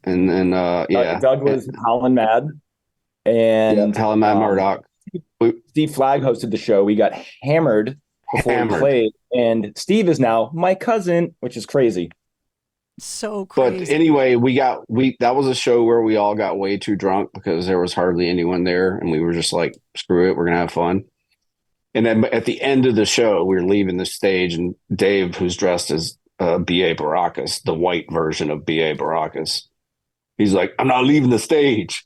And then Doug was Howlin' Mad. And Howlin' Mad Murdoch. Steve Flagg hosted the show. We got hammered before we played, and Steve is now my cousin, which is crazy. So crazy. But anyway, that was a show where we all got way too drunk because there was hardly anyone there, and we were just like, screw it, we're gonna have fun. And then at the end of the show, we were leaving the stage, and Dave, who's dressed as B.A. Baracus, the white version of B.A. Baracus, he's like, I'm not leaving the stage.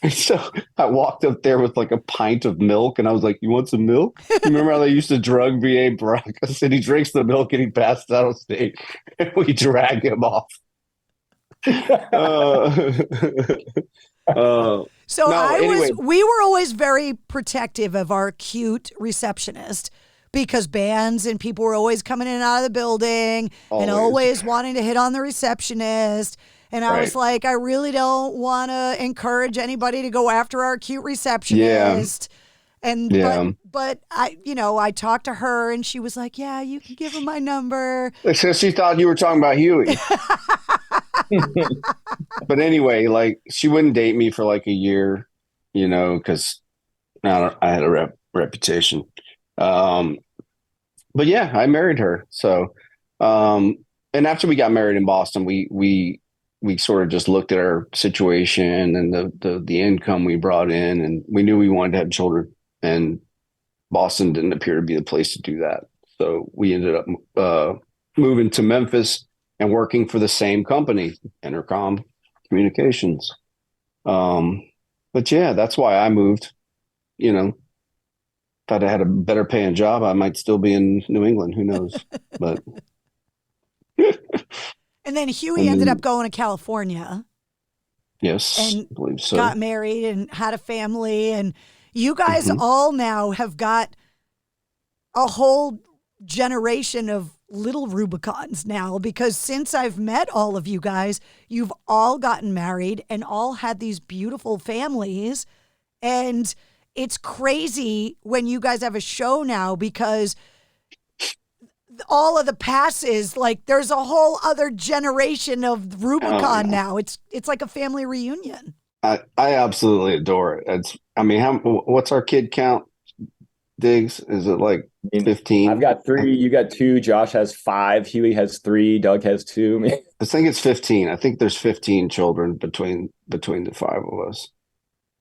And so I walked up there with like a pint of milk, and I was like, you want some milk? You remember how they used to drug B.A. Baracus? And he drinks the milk and he passes out on stage, and we drag him off. We were always very protective of our cute receptionist because bands and people were always coming in and out of the building and always wanting to hit on the receptionist. And I was like, I really don't want to encourage anybody to go after our cute receptionist. But I talked to her and she was like, yeah, you can give him my number. So she thought you were talking about Huey. But anyway, like she wouldn't date me for like a year, because I had a reputation. But yeah, I married her. So, and after we got married in Boston, we sort of just looked at our situation and the income we brought in, and we knew we wanted to have children, and Boston didn't appear to be the place to do that. So we ended up moving to Memphis and working for the same company, Intercom Communications. But yeah, that's why I moved. If I'd had a better paying job, I might still be in New England. Who knows? But and then Huey ended up going to California. Yes, and I believe so. Got married and had a family, and you guys all now have got a whole generation of little Rubicons now, because since I've met all of you guys, you've all gotten married and all had these beautiful families. And it's crazy when you guys have a show now, because all of the passes, like there's a whole other generation of Rubicon now. It's like a family reunion. I absolutely adore it. What's our kid count? Diggs, is it like 15? I've got 3. You got 2. Josh has 5. Huey has 3. Doug has 2. I think it's 15. I think there's 15 children between the 5 of us.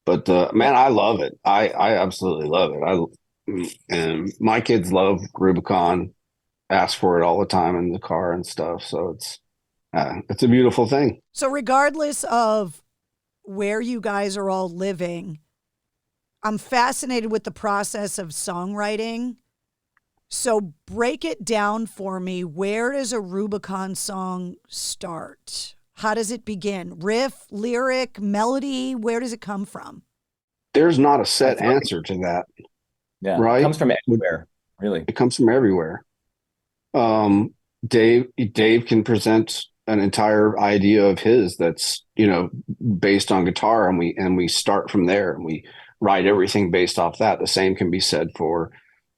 But man, I love it. I absolutely love it. And my kids love Rubicon. Ask for it all the time in the car and stuff. So it's a beautiful thing. So regardless of where you guys are all living, I'm fascinated with the process of songwriting. So break it down for me. Where does a Rubicon song start? How does it begin? Riff, lyric, melody? Where does it come from? There's not a set answer to that. Yeah, right? It comes from everywhere, really. It comes from everywhere. Dave can present an entire idea of his that's, based on guitar, and we start from there, and we write everything based off that. The same can be said for,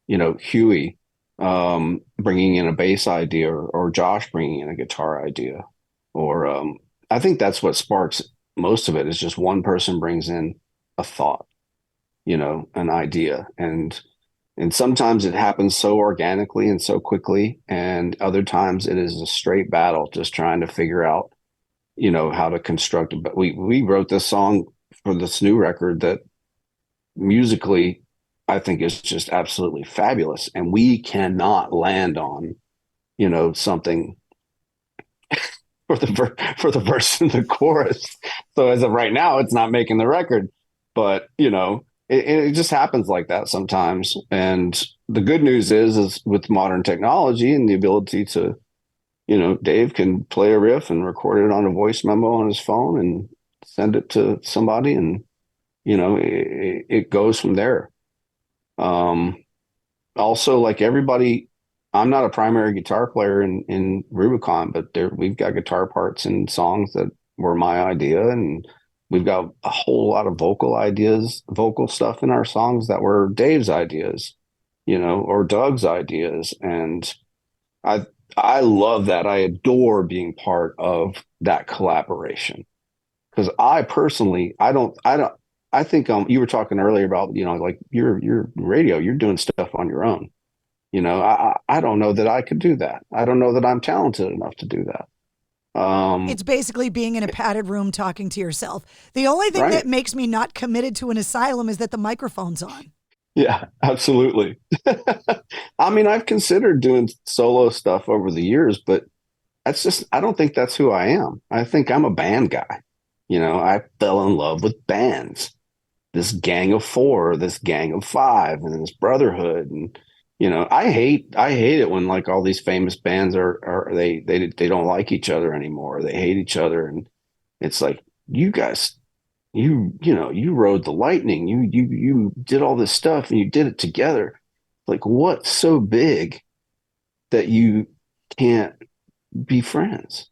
Huey, bringing in a bass idea, or Josh bringing in a guitar idea. Or I think that's what sparks most of it, is just one person brings in a thought, an idea. And sometimes it happens so organically and so quickly. And other times it is a straight battle, just trying to figure out, how to construct it. But we wrote this song for this new record that musically I think is just absolutely fabulous. And we cannot land on, something for the verse and the chorus. So as of right now, it's not making the record, but it just happens like that sometimes. And the good news is with modern technology and the ability to, Dave can play a riff and record it on a voice memo on his phone and send it to somebody, and it goes from there. Also, like everybody, I'm not a primary guitar player in Rubicon, but we've got guitar parts in songs that were my idea, and we've got a whole lot of vocal stuff in our songs that were Dave's ideas, or Doug's ideas. And I love that. I adore being part of that collaboration, because I personally, I think you were talking earlier about, like your radio, you're doing stuff on your own. I don't know that I could do that. I don't know that I'm talented enough to do that. It's basically being in a padded room talking to yourself. The only thing that makes me not committed to an asylum is that the microphone's on. Yeah, absolutely. I've considered doing solo stuff over the years, but I don't think that's who I am. I think I'm a band guy. I fell in love with bands, this gang of 4, this gang of 5, and this brotherhood. And, I hate it when like all these famous bands they don't like each other anymore. They hate each other. And it's like, you guys, you rode the lightning, you did all this stuff and you did it together. Like, what's so big that you can't be friends?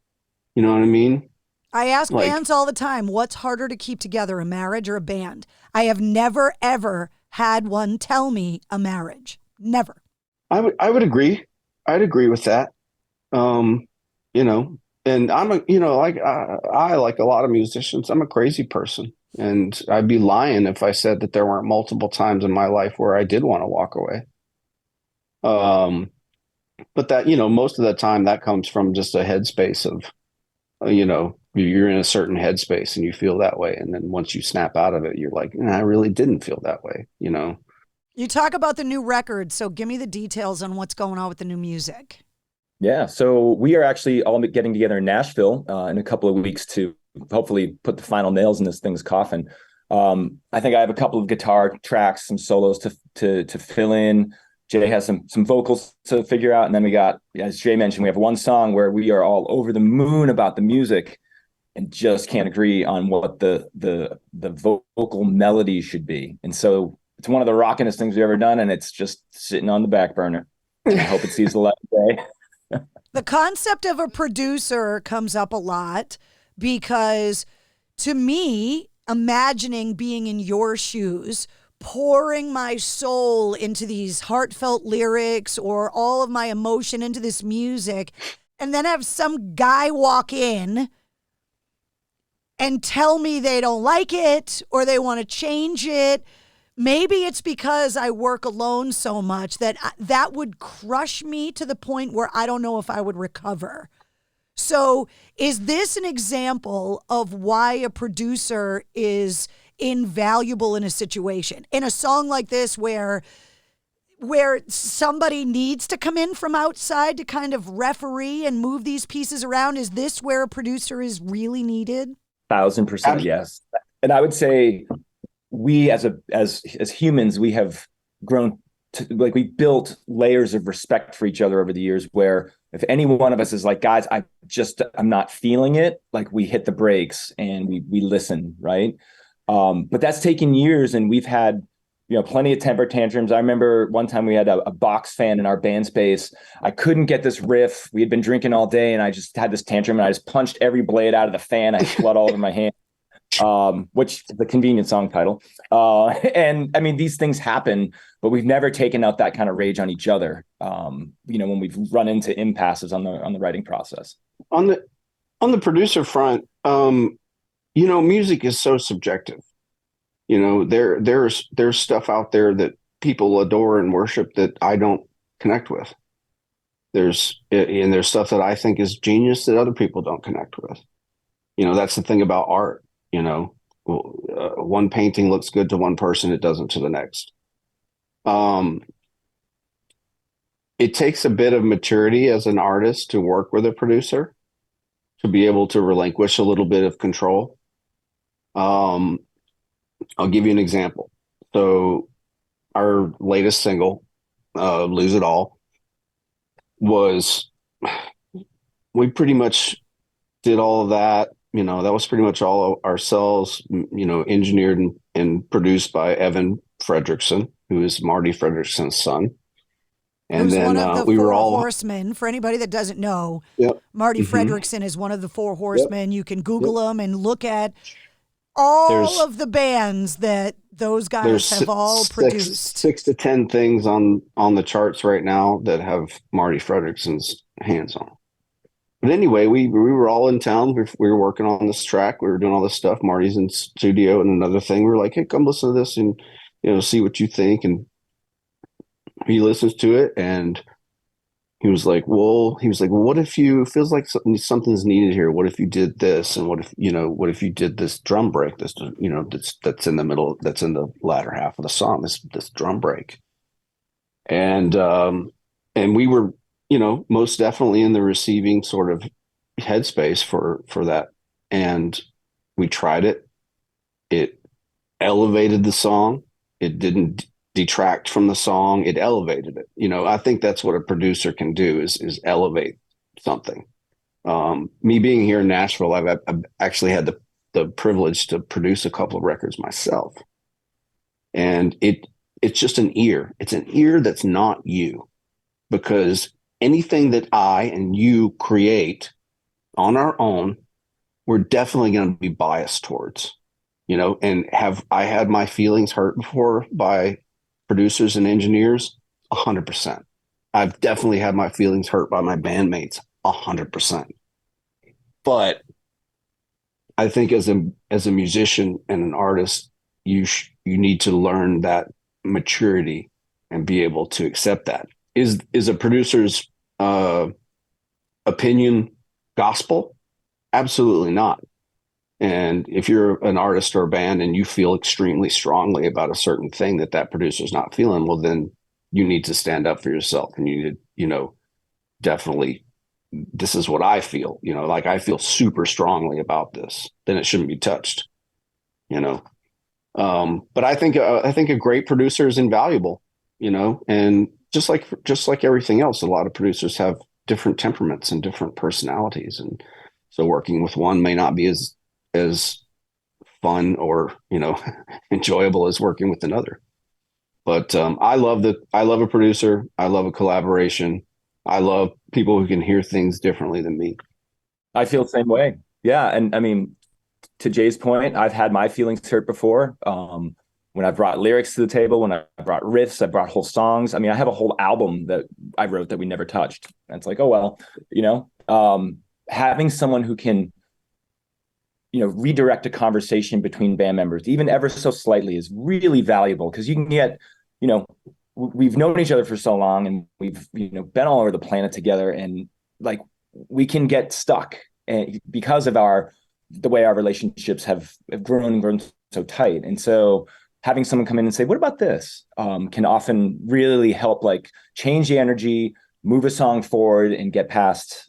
You know what I mean? I ask bands all the time, what's harder to keep together, a marriage or a band? I have never, ever had one tell me a marriage. Never. I would agree. I'd agree with that. And And I'm a, you know, I like a lot of musicians, I'm a crazy person. And I'd be lying if I said that there weren't multiple times in my life where I did want to walk away. But that, you know, most of the time that comes from just a headspace of, you know, you're in a certain headspace and you feel that way. And then once you snap out of it, you're like, I really didn't feel that way, you know? You talk about the new record, so give me the details on what's going on with the new music. Yeah, so we are actually all getting together in Nashville in a couple of weeks to hopefully put the final nails in this thing's coffin. I think I have a couple of guitar tracks, some solos to fill in. Jay has some vocals to figure out, and then we got, as Jay mentioned, we have one song where we are all over the moon about the music and just can't agree on what the vocal melody should be. And so it's one of the rockinest things we've ever done, and it's just sitting on the back burner. I hope it sees the light of day. The concept of a producer comes up a lot because, to me, imagining being in your shoes, pouring my soul into these heartfelt lyrics or all of my emotion into this music, and then have some guy walk in and tell me they don't like it or they want to change it. Maybe it's because I work alone so much that would crush me to the point where I don't know if I would recover. So is this an example of why a producer is invaluable in a situation? In a song like this where somebody needs to come in from outside to kind of referee and move these pieces around, is this where a producer is really needed? 1,000%, yes. And I would say we as humans, we have grown to, like, we built layers of respect for each other over the years, where if any one of us is like, guys, I'm not feeling it, like, we hit the brakes and we listen, right? But that's taken years, and we've had, you know, plenty of temper tantrums. I remember one time we had a box fan in our band space. I couldn't get this riff. We had been drinking all day, and I just had this tantrum, and I just punched every blade out of the fan. I had blood all over my hand. Which is the convenient song title. And I mean, these things happen, but we've never taken out that kind of rage on each other. You know, when we've run into impasses on the writing process. On the producer front, you know, music is so subjective. You know, there's stuff out there that people adore and worship that I don't connect with. There's stuff that I think is genius that other people don't connect with. You know, that's the thing about art. You know, one painting looks good to one person, it doesn't to the next. It takes a bit of maturity as an artist to work with a producer, to be able to relinquish a little bit of control. I'll give you an example. So our latest single, Lose It All, we pretty much did all of that. You know, that was pretty much all ourselves, you know, engineered and produced by Evan Fredrickson, who is Marty Fredrickson's son. And who's then one of the we were four all horsemen. For anybody that doesn't know, yep. Marty Mm-hmm. Fredrickson is one of the four horsemen. Yep. You can Google them and look at all of the bands that those guys have all produced. 6 to 10 things on the charts right now that have Marty Fredrickson's hands on. But anyway, we were all in town. We were working on this track. We were doing all this stuff. Marty's in studio, and another thing, we were like, hey, come listen to this and, you know, see what you think. And he listens to it, and he was like, well, what if feels like something's needed here? What if you did this? And what if you did this drum break, this, you know, that's in the middle, that's in the latter half of the song, this drum break. And we were, you know, most definitely in the receiving sort of headspace for that. And we tried it. It elevated the song. It didn't detract from the song. It elevated it. You know, I think that's what a producer can do is elevate something. Me being here in Nashville, I've actually had the privilege to produce a couple of records myself. And it's just an ear. It's an ear that's not you, because anything that I and you create on our own, we're definitely going to be biased towards, you know, and I had my feelings hurt before by producers and engineers? 100%. I've definitely had my feelings hurt by my bandmates? 100%. I think as a musician and an artist, you need to learn that maturity and be able to accept that. Is a producer's opinion gospel? Absolutely not. And if you're an artist or a band and you feel extremely strongly about a certain thing that producer's not feeling, well, then you need to stand up for yourself, and you need to, definitely, this is what I feel, like I feel super strongly about this, then it shouldn't be touched, But I think a great producer is invaluable, and just like everything else, a lot of producers have different temperaments and different personalities. And so working with one may not be as fun or, enjoyable as working with another. But I love a producer. I love a collaboration. I love people who can hear things differently than me. I feel the same way. Yeah. And I mean, to Jay's point, I've had my feelings hurt before. When I brought lyrics to the table, when I brought riffs, I brought whole songs. I mean, I have a whole album that I wrote that we never touched. And it's like, oh, well, having someone who can, redirect a conversation between band members, even ever so slightly, is really valuable, because you can get, we've known each other for so long, and we've, been all over the planet together, and like we can get stuck because of the way our relationships have grown and grown so tight. And so having someone come in and say, what about this? Can often really help, like, change the energy, move a song forward, and get past,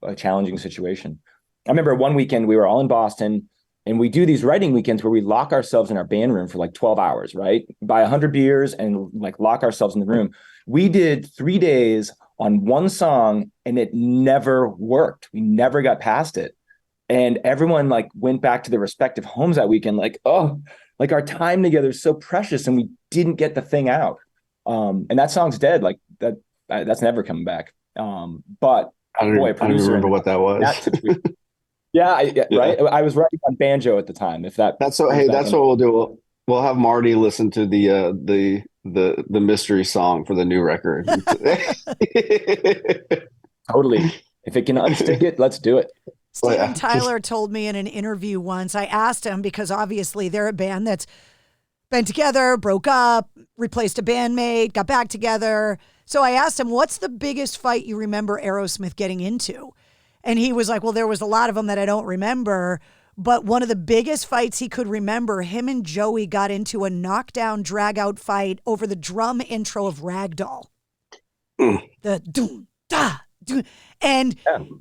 a challenging situation. I remember one weekend we were all in Boston, and we do these writing weekends where we lock ourselves in our band room for like 12 hours, right? Buy 100 beers and like lock ourselves in the room. We did 3 days on one song, and it never worked. We never got past it. And everyone like went back to their respective homes that weekend, like, oh, like our time together is so precious, and we didn't get the thing out. And that song's dead. Like that's never coming back. But I don't remember what that was. Right. I was writing on banjo at the time. That's what we'll do. We'll have Marty listen to the mystery song for the new record. Totally. If it can unstick it, let's do it. Steven Tyler told me in an interview once, I asked him, because obviously they're a band that's been together, broke up, replaced a bandmate, got back together. So I asked him, what's the biggest fight you remember Aerosmith getting into? And he was like, well, there was a lot of them that I don't remember. But one of the biggest fights he could remember, him and Joey got into a knockdown, drag-out fight over the drum intro of Ragdoll. The doom, da, doom. And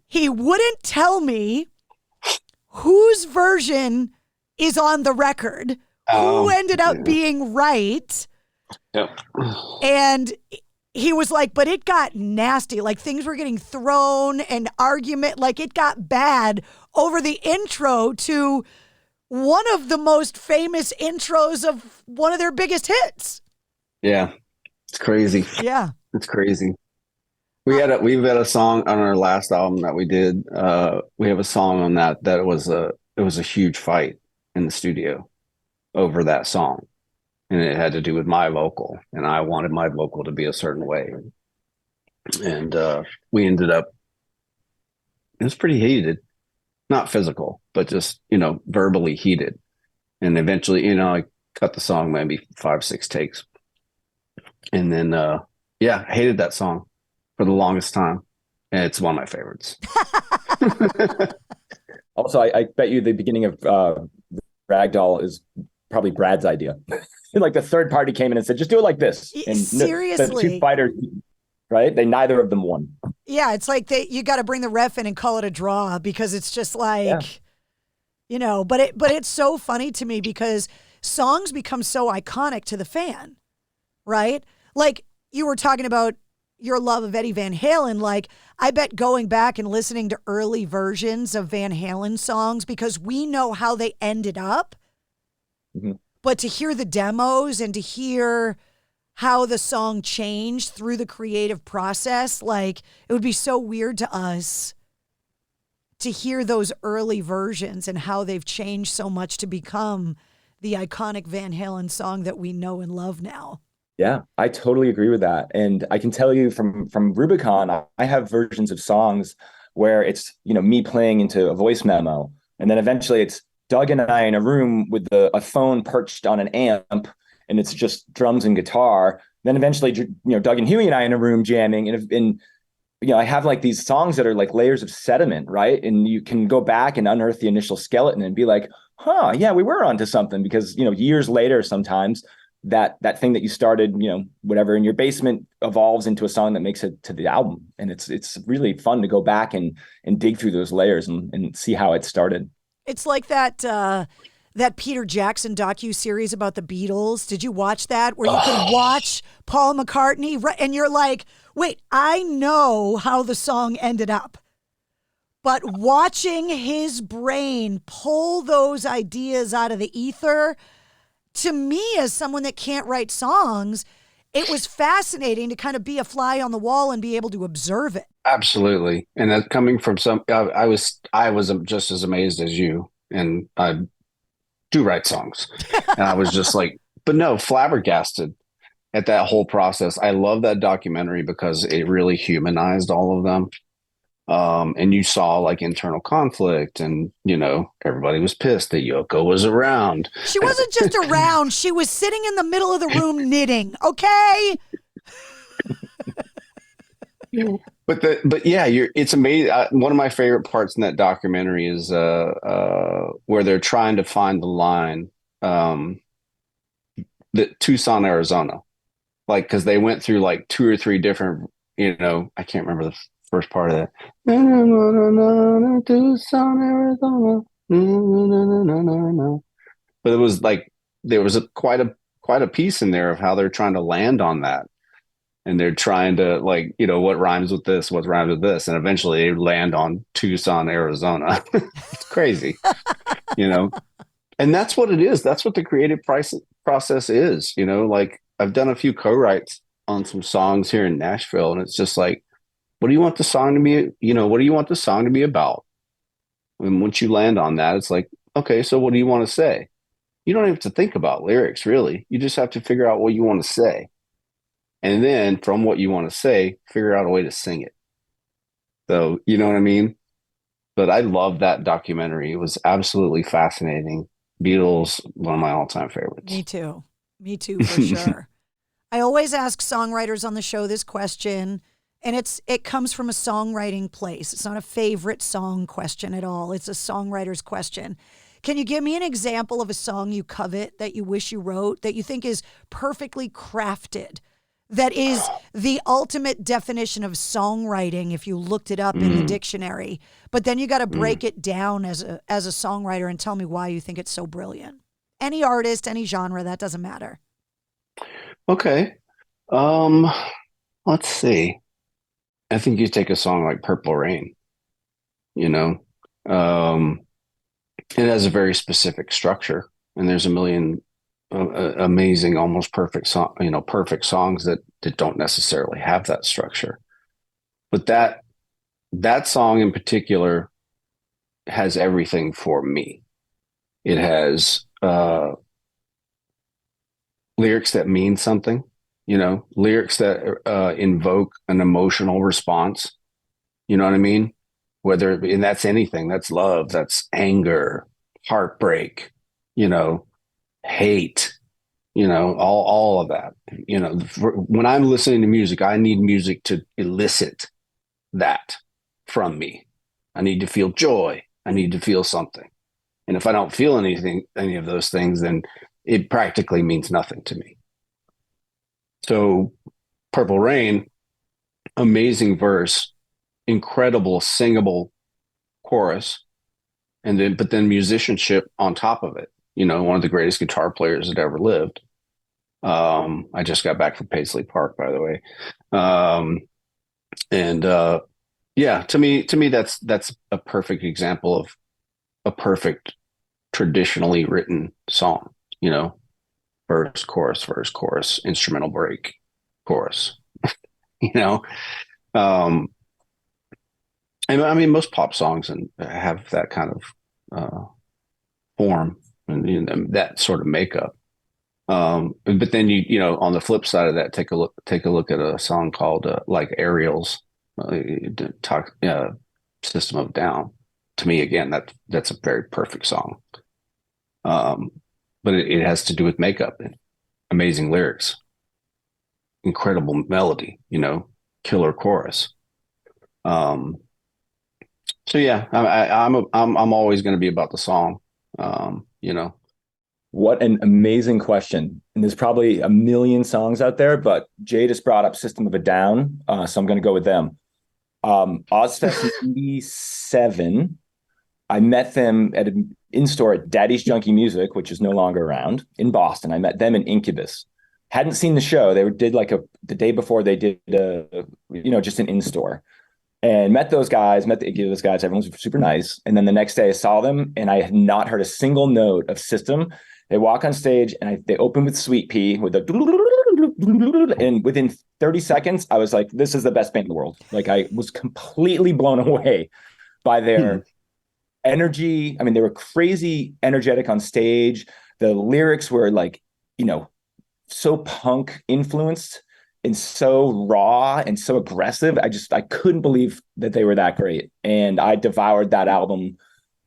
he wouldn't tell me whose version is on the record, who ended up being right. And he was like, but it got nasty. Like, things were getting thrown and argument. Like, it got bad over the intro to one of the most famous intros of one of their biggest hits. Yeah. It's crazy. Yeah. It's crazy. We've had a song on our last album that we did. We have a song on that it was a huge fight in the studio over that song. And it had to do with my vocal, and I wanted my vocal to be a certain way. And we ended up, it was pretty heated, not physical, but just, verbally heated. And eventually, I cut the song maybe 5-6 takes. And then, I hated that song for the longest time. And it's one of my favorites. Also, I bet you the beginning of Ragdoll is probably Brad's idea. Like, the third party came in and said, just do it like this. And seriously, the two fighters, right? Neither of them won. Yeah, it's like you got to bring the ref in and call it a draw, because it's just like, but it's so funny to me because songs become so iconic to the fan, right? Like, you were talking about your love of Eddie Van Halen. Like, I bet going back and listening to early versions of Van Halen songs, because we know how they ended up, but to hear the demos and to hear how the song changed through the creative process, like, it would be so weird to us to hear those early versions and how they've changed so much to become the iconic Van Halen song that we know and love now. Yeah, I totally agree with that. And I can tell you from Rubikon, I have versions of songs where it's, me playing into a voice memo. And then eventually it's Doug and I in a room with a phone perched on an amp, and it's just drums and guitar. Then eventually, Doug and Huey and I in a room jamming, and I have like these songs that are like layers of sediment, right? And you can go back and unearth the initial skeleton and be like, huh, yeah, we were onto something, because, years later, sometimes that thing that you started, whatever in your basement evolves into a song that makes it to the album. And it's really fun to go back and dig through those layers and see how it started. It's like that Peter Jackson docu-series about the Beatles. Did you watch that? Where you could watch Paul McCartney and you're like, wait, I know how the song ended up. But watching his brain pull those ideas out of the ether, to me, as someone that can't write songs, it was fascinating to kind of be a fly on the wall and be able to observe it. Absolutely. And that coming from I was just as amazed as you, and I do write songs. And I was just like, but no, flabbergasted at that whole process. I love that documentary because it really humanized all of them. And you saw like internal conflict, and, everybody was pissed that Yoko was around. She wasn't just around. She was sitting in the middle of the room knitting. Okay. But yeah, it's amazing. One of my favorite parts in that documentary is where they're trying to find the line, Tucson, Arizona, like, because they went through like 2 or 3 different, I can't remember the first part of that. Tucson, Arizona. But it was like there was quite a piece in there of how they're trying to land on that. And they're trying to, like, what rhymes with this, what rhymes with this. And eventually they land on Tucson, Arizona. It's crazy, And that's what it is. That's what the creative process is, Like, I've done a few co-writes on some songs here in Nashville. And it's just like, what do you want the song to be? What do you want the song to be about? And once you land on that, it's like, okay, so what do you want to say? You don't have to think about lyrics, really. You just have to figure out what you want to say. And then from what you want to say, figure out a way to sing it. So, you know what I mean? But I love that documentary. It was absolutely fascinating. Beatles, one of my all-time favorites. Me too, for sure. I always ask songwriters on the show this question, and it comes from a songwriting place. It's not a favorite song question at all. It's a songwriter's question. Can you give me an example of a song you covet, that you wish you wrote, that you think is perfectly crafted, that is the ultimate definition of songwriting if you looked it up in the dictionary, but then you got to break it down as a songwriter and tell me why you think it's so brilliant? Any artist, any genre, that doesn't matter. Okay. Let's see. I think you take a song like Purple Rain, it has a very specific structure, and there's a million amazing, almost perfect song, perfect songs that don't necessarily have that structure. But that song in particular has everything for me. It has lyrics that mean something, lyrics that invoke an emotional response. You know what I mean? And that's anything. That's love. That's anger, heartbreak, hate, all of that. When I'm listening to music, I need music to elicit that from me. I need to feel joy. I need to feel something. And if I don't feel any of those things, then it practically means nothing to me. So Purple Rain, amazing verse, incredible singable chorus, but then musicianship on top of it. One of the greatest guitar players that ever lived. I just got back from Paisley Park, by the way. To me, that's a perfect example of a perfect traditionally written song. Verse, chorus, instrumental break, chorus. I mean, most pop songs have that kind of form and that sort of makeup. But then on the flip side of that, take a look at a song called like Aerials. System of a Down. To me, again, that's a very perfect song. But it has to do with makeup and amazing lyrics, incredible melody, killer chorus. So yeah, I'm always going to be about the song. What an amazing question. And there's probably a million songs out there, but Jay just brought up System of a Down. So I'm going to go with them. Ozfest 87. I met them at an in-store at Daddy's Junkie Music, which is no longer around, in Boston. I met them in Incubus. Hadn't seen the show. They did the day before they did just an in-store. And met those guys, met the Incubus guys. Everyone was super nice. And then the next day I saw them and I had not heard a single note of System. They walk on stage and they open with Sweet Pea with a and within 30 seconds, I was like, this is the best band in the world. Like, I was completely blown away by their energy. I mean, they were crazy energetic on stage. The lyrics were like, so punk influenced and so raw and so aggressive. I couldn't believe that they were that great. And I devoured that album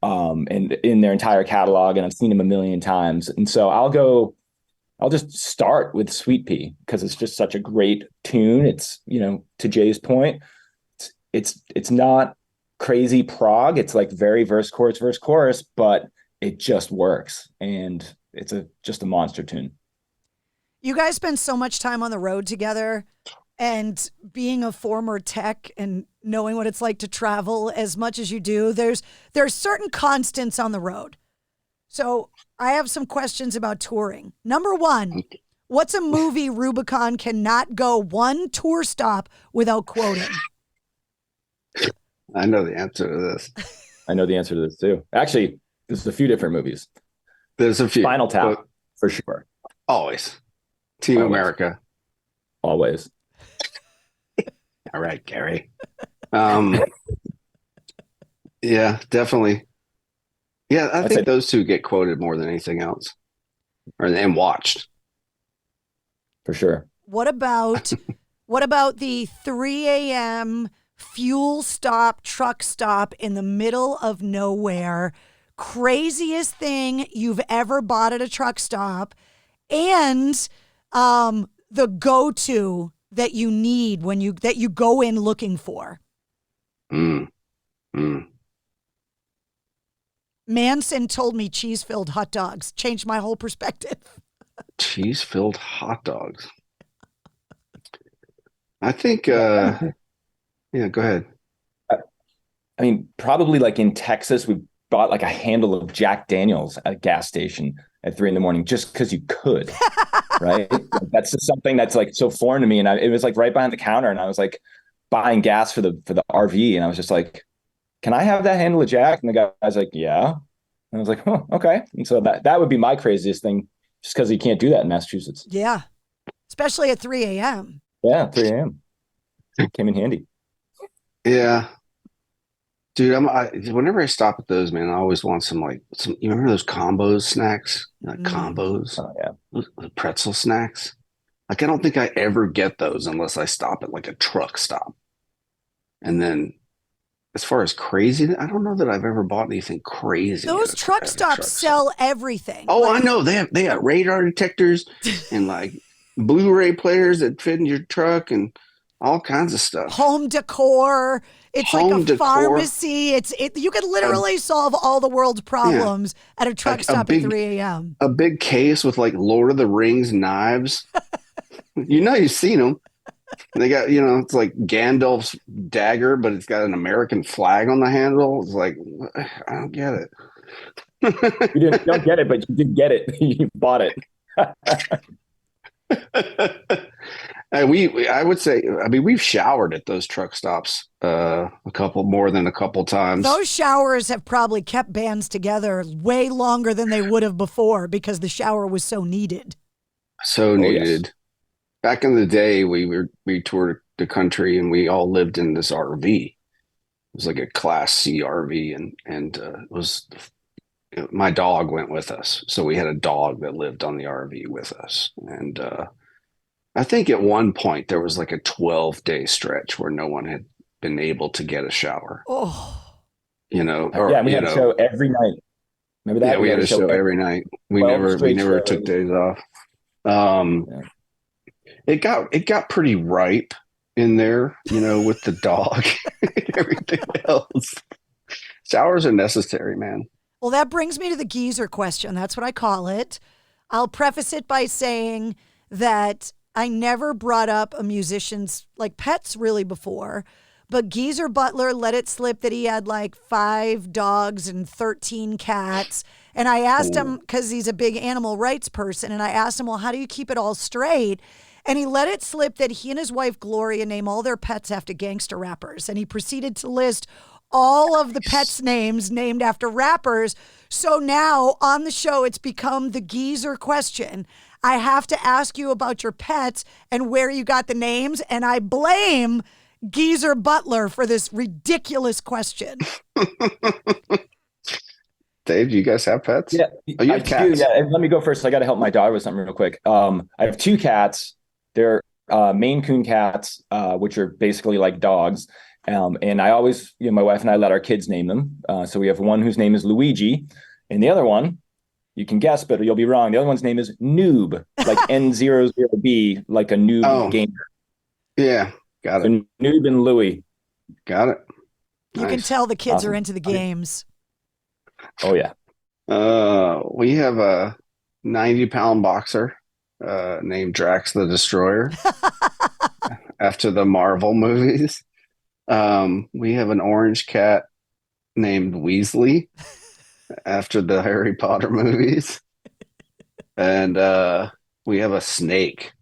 and in their entire catalog, and I've seen them a million times. And so I'll just start with Sweet Pea because it's just such a great tune. It's, to Jay's point, it's not crazy prog. It's like very verse, chorus, but it just works. And it's just a monster tune. You guys spend so much time on the road together, and being a former tech and knowing what it's like to travel as much as you do, there's certain constants on the road. So I have some questions about touring. Number one, what's a movie Rubicon cannot go one tour stop without quoting? I know the answer to this. I know the answer to this too. Actually, there's a few different movies. There's a few. Spinal Tap, for sure. Always. Team America. Always. All right, Gary. Yeah, definitely. Yeah, I think those two get quoted more than anything else, and watched. For sure. What about the 3 a.m. fuel stop, truck stop in the middle of nowhere? Craziest thing you've ever bought at a truck stop, and the go-to that you need that you go in looking for. Manson told me cheese-filled hot dogs. Changed my whole perspective. Cheese-filled hot dogs. I think, yeah, go ahead. I mean, probably like in Texas, we bought like a handle of Jack Daniels at a gas station at 3 a.m. just because you could, right? That's just something that's like so foreign to me. And it was like right behind the counter, and I was like buying gas for the RV, and I was just like, can I have that handle of Jack? And the guy's like, yeah. And I was like, oh, okay. And so that would be my craziest thing, just because you can't do that in Massachusetts. Yeah. Especially at 3 a.m. Yeah, 3 a.m. Came in handy. Yeah. Dude, whenever I stop at those, man, I always want some, you remember those combos snacks? Combos? Oh, yeah. Those pretzel snacks? Like, I don't think I ever get those unless I stop at like a truck stop. And then, as far as crazy, I don't know that I've ever bought anything crazy. Those truck stops sell everything. Oh, I know. They got radar detectors and like Blu-ray players that fit in your truck and all kinds of stuff. Home decor. It's like a pharmacy. You could literally solve all the world's problems at a truck stop at 3 a.m. A big case with like Lord of the Rings knives. You've seen them. They got, it's like Gandalf's dagger, but it's got an American flag on the handle. It's like, I don't get it. You don't get it, but you did get it. You bought it. I would say, we've showered at those truck stops more than a couple times. Those showers have probably kept bands together way longer than they would have before because the shower was so needed. So needed. Yes. Back in the day, we toured the country and we all lived in this RV. It was like a Class C RV, and it was my dog went with us, so we had a dog that lived on the RV with us. And I think at one point there was like a 12-day stretch where no one had been able to get a shower. Oh, or, we had a show every night. Remember that? Yeah, we had a show every night. We never took days off. It got pretty ripe in there, with the dog and everything else. Showers are necessary, man. Well, that brings me to the geezer question. That's what I call it. I'll preface it by saying that I never brought up a musician's pets really before, but Geezer Butler let it slip that he had 5 dogs and 13 cats. And I asked him, because he's a big animal rights person, and I asked him, well, how do you keep it all straight? And he let it slip that he and his wife, Gloria, name all their pets after gangster rappers. And he proceeded to list all of the pets' names named after rappers. So now on the show, it's become the geezer question. I have to ask you about your pets and where you got the names. And I blame Geezer Butler for this ridiculous question. Dave, do you guys have pets? Yeah. Oh, you have cats? Yeah. Let me go first. I got to help my daughter with something real quick. I have 2 cats. They're Maine Coon cats, which are basically like dogs. And I always, my wife and I let our kids name them. So we have one whose name is Luigi, and the other one, you can guess, but you'll be wrong. The other one's name is Noob, like N00B, like a noob gamer. Yeah, got it. So Noob and Louie. Got it. You can tell the kids are into the games. Oh, yeah. We have a 90-pound boxer named Drax the Destroyer after the Marvel movies. We have an orange cat named Weasley after the Harry Potter movies. And we have a snake.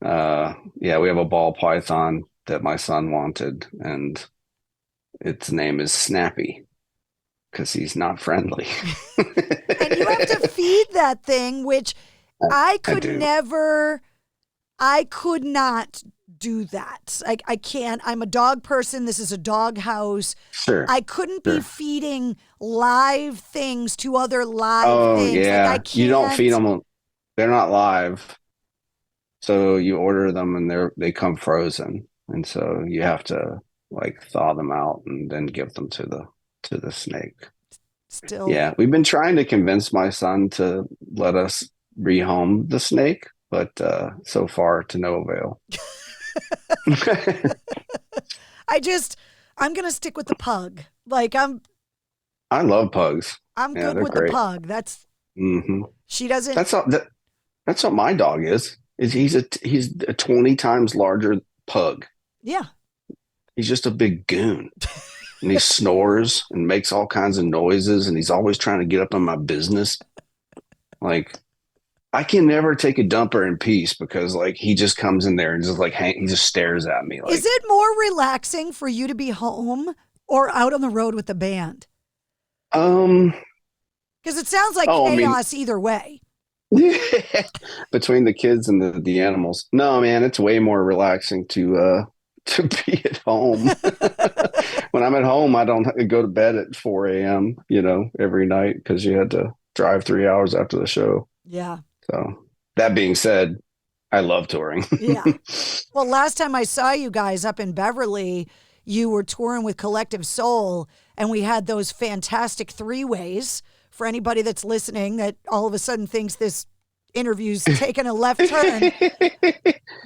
We have a ball python that my son wanted, and its name is Snappy because he's not friendly. And you have to feed that thing, which I could not do that. I can't. I'm a dog person. This is a dog house. Sure. I couldn't be feeding live things to other live things. Yeah. I can't. You don't feed them. They're not live. So you order them and they come frozen. And so you have to thaw them out and then give them to the snake. Still. Yeah. We've been trying to convince my son to let us rehome the snake, but so far to no avail. I'm gonna stick with the pug. I love pugs. I'm good with the pug. That's she doesn't. That's what my dog is. He's a 20 times larger pug. Yeah. He's just a big goon. And he snores and makes all kinds of noises, and he's always trying to get up on my business. I can never take a dumper in peace because he just comes in there and just he just stares at me. Is it more relaxing for you to be home or out on the road with the band? Because it sounds like chaos either way. Between the kids and the animals. No, man, it's way more relaxing to be at home. When I'm at home, I don't have to go to bed at 4 a.m., every night because you had to drive 3 hours after the show. Yeah. So that being said, I love touring. Yeah. Well, last time I saw you guys up in Beverly, you were touring with Collective Soul, and we had those fantastic 3-ways. For anybody that's listening that all of a sudden thinks this interview's taken a left turn,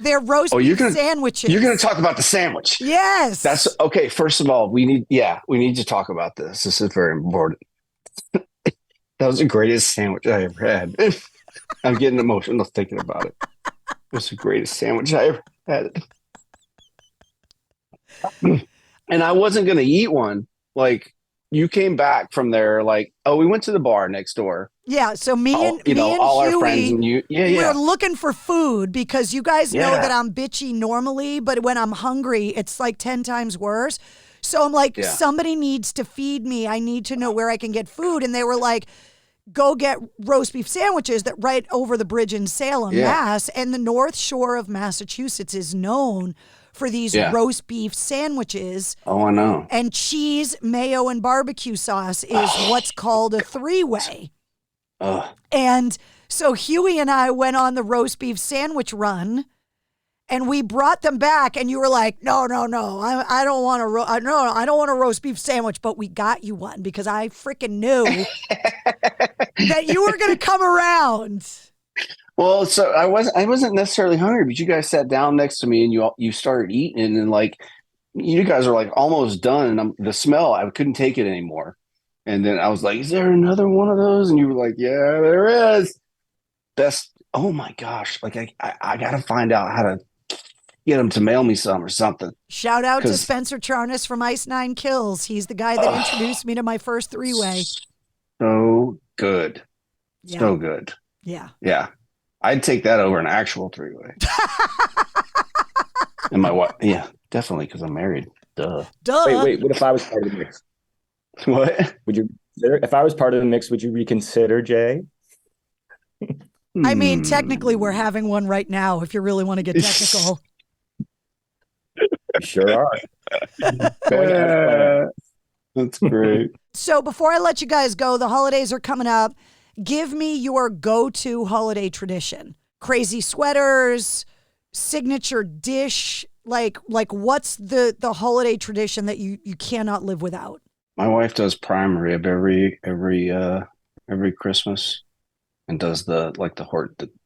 they're roast beef sandwiches. You're going to talk about the sandwich. Yes. That's okay. First of all, we need to talk about this. This is very important. That was the greatest sandwich I ever had. I'm getting emotional thinking about it. It was the greatest sandwich I ever had. And I wasn't going to eat one. You came back from there we went to the bar next door. Yeah, so me and all Huey, our friends and you. We were looking for food because you guys know that I'm bitchy normally, but when I'm hungry, it's 10 times worse. So I'm somebody needs to feed me. I need to know where I can get food. And they were go get roast beef sandwiches that right over the bridge in Salem, Mass. And the North Shore of Massachusetts is known for these roast beef sandwiches. Oh, I know. And cheese, mayo, and barbecue sauce is what's called a 3-way. And so Huey and I went on the roast beef sandwich run, And we brought them back, and you were like, no, I don't want I don't want a roast beef sandwich, but we got you one because I freaking knew that you were going to come around. Well, so I wasn't necessarily hungry, but you guys sat down next to me and you started eating, and like you guys are like almost done, and the smell, I couldn't take it anymore. And then I was like, "Is there another one of those?" And you were like, "Yeah, there is." Best. Oh my gosh! Like I got to find out how to get him to mail me some or something. Shout out to Spencer Charnas from Ice 9 Kills. He's the guy that introduced me to my first three-way. So good. Yeah. So good. Yeah. Yeah. I'd take that over an actual three-way. And my wife, yeah, definitely, because I'm married. Duh. Wait. What if I was part of the mix? What? Would you consider, if I was part of the mix, would you reconsider, Jay? I mean, technically, we're having one right now if you really want to get technical. You sure are. That's great. So before I let you guys go, the holidays are coming up. Give me your go-to holiday tradition. Crazy sweaters, signature dish. Like what's the holiday tradition that you cannot live without? My wife does prime rib every Christmas, and does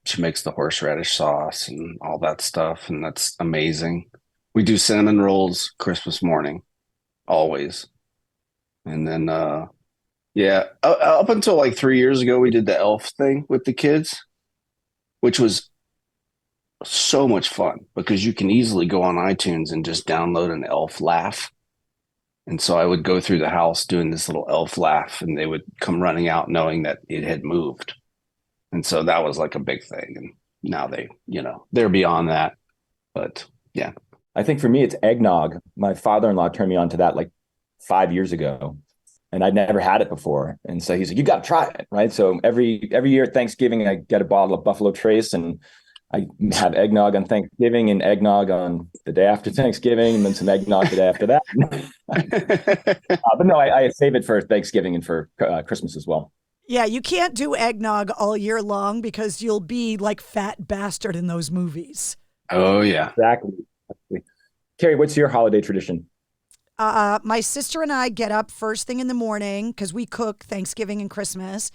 she makes the horseradish sauce and all that stuff, and that's amazing. We do cinnamon rolls Christmas morning, always. And then, up until like 3 years ago, we did the elf thing with the kids, which was so much fun because you can easily go on iTunes and just download an elf laugh. And so I would go through the house doing this little elf laugh, and they would come running out knowing that it had moved. And so that was like a big thing. And now they're beyond that. But yeah. I think for me, it's eggnog. My father-in-law turned me on to that like 5 years ago, and I'd never had it before. And so he's like, "You got to try it." Right. So every year at Thanksgiving, I get a bottle of Buffalo Trace, and I have eggnog on Thanksgiving and eggnog on the day after Thanksgiving, and then some eggnog the day after that. But no, I save it for Thanksgiving and for Christmas as well. Yeah, you can't do eggnog all year long because you'll be like Fat Bastard in those movies. Oh, yeah. Exactly. Carrie, what's your holiday tradition? My sister and I get up first thing in the morning because we cook Thanksgiving and Christmas,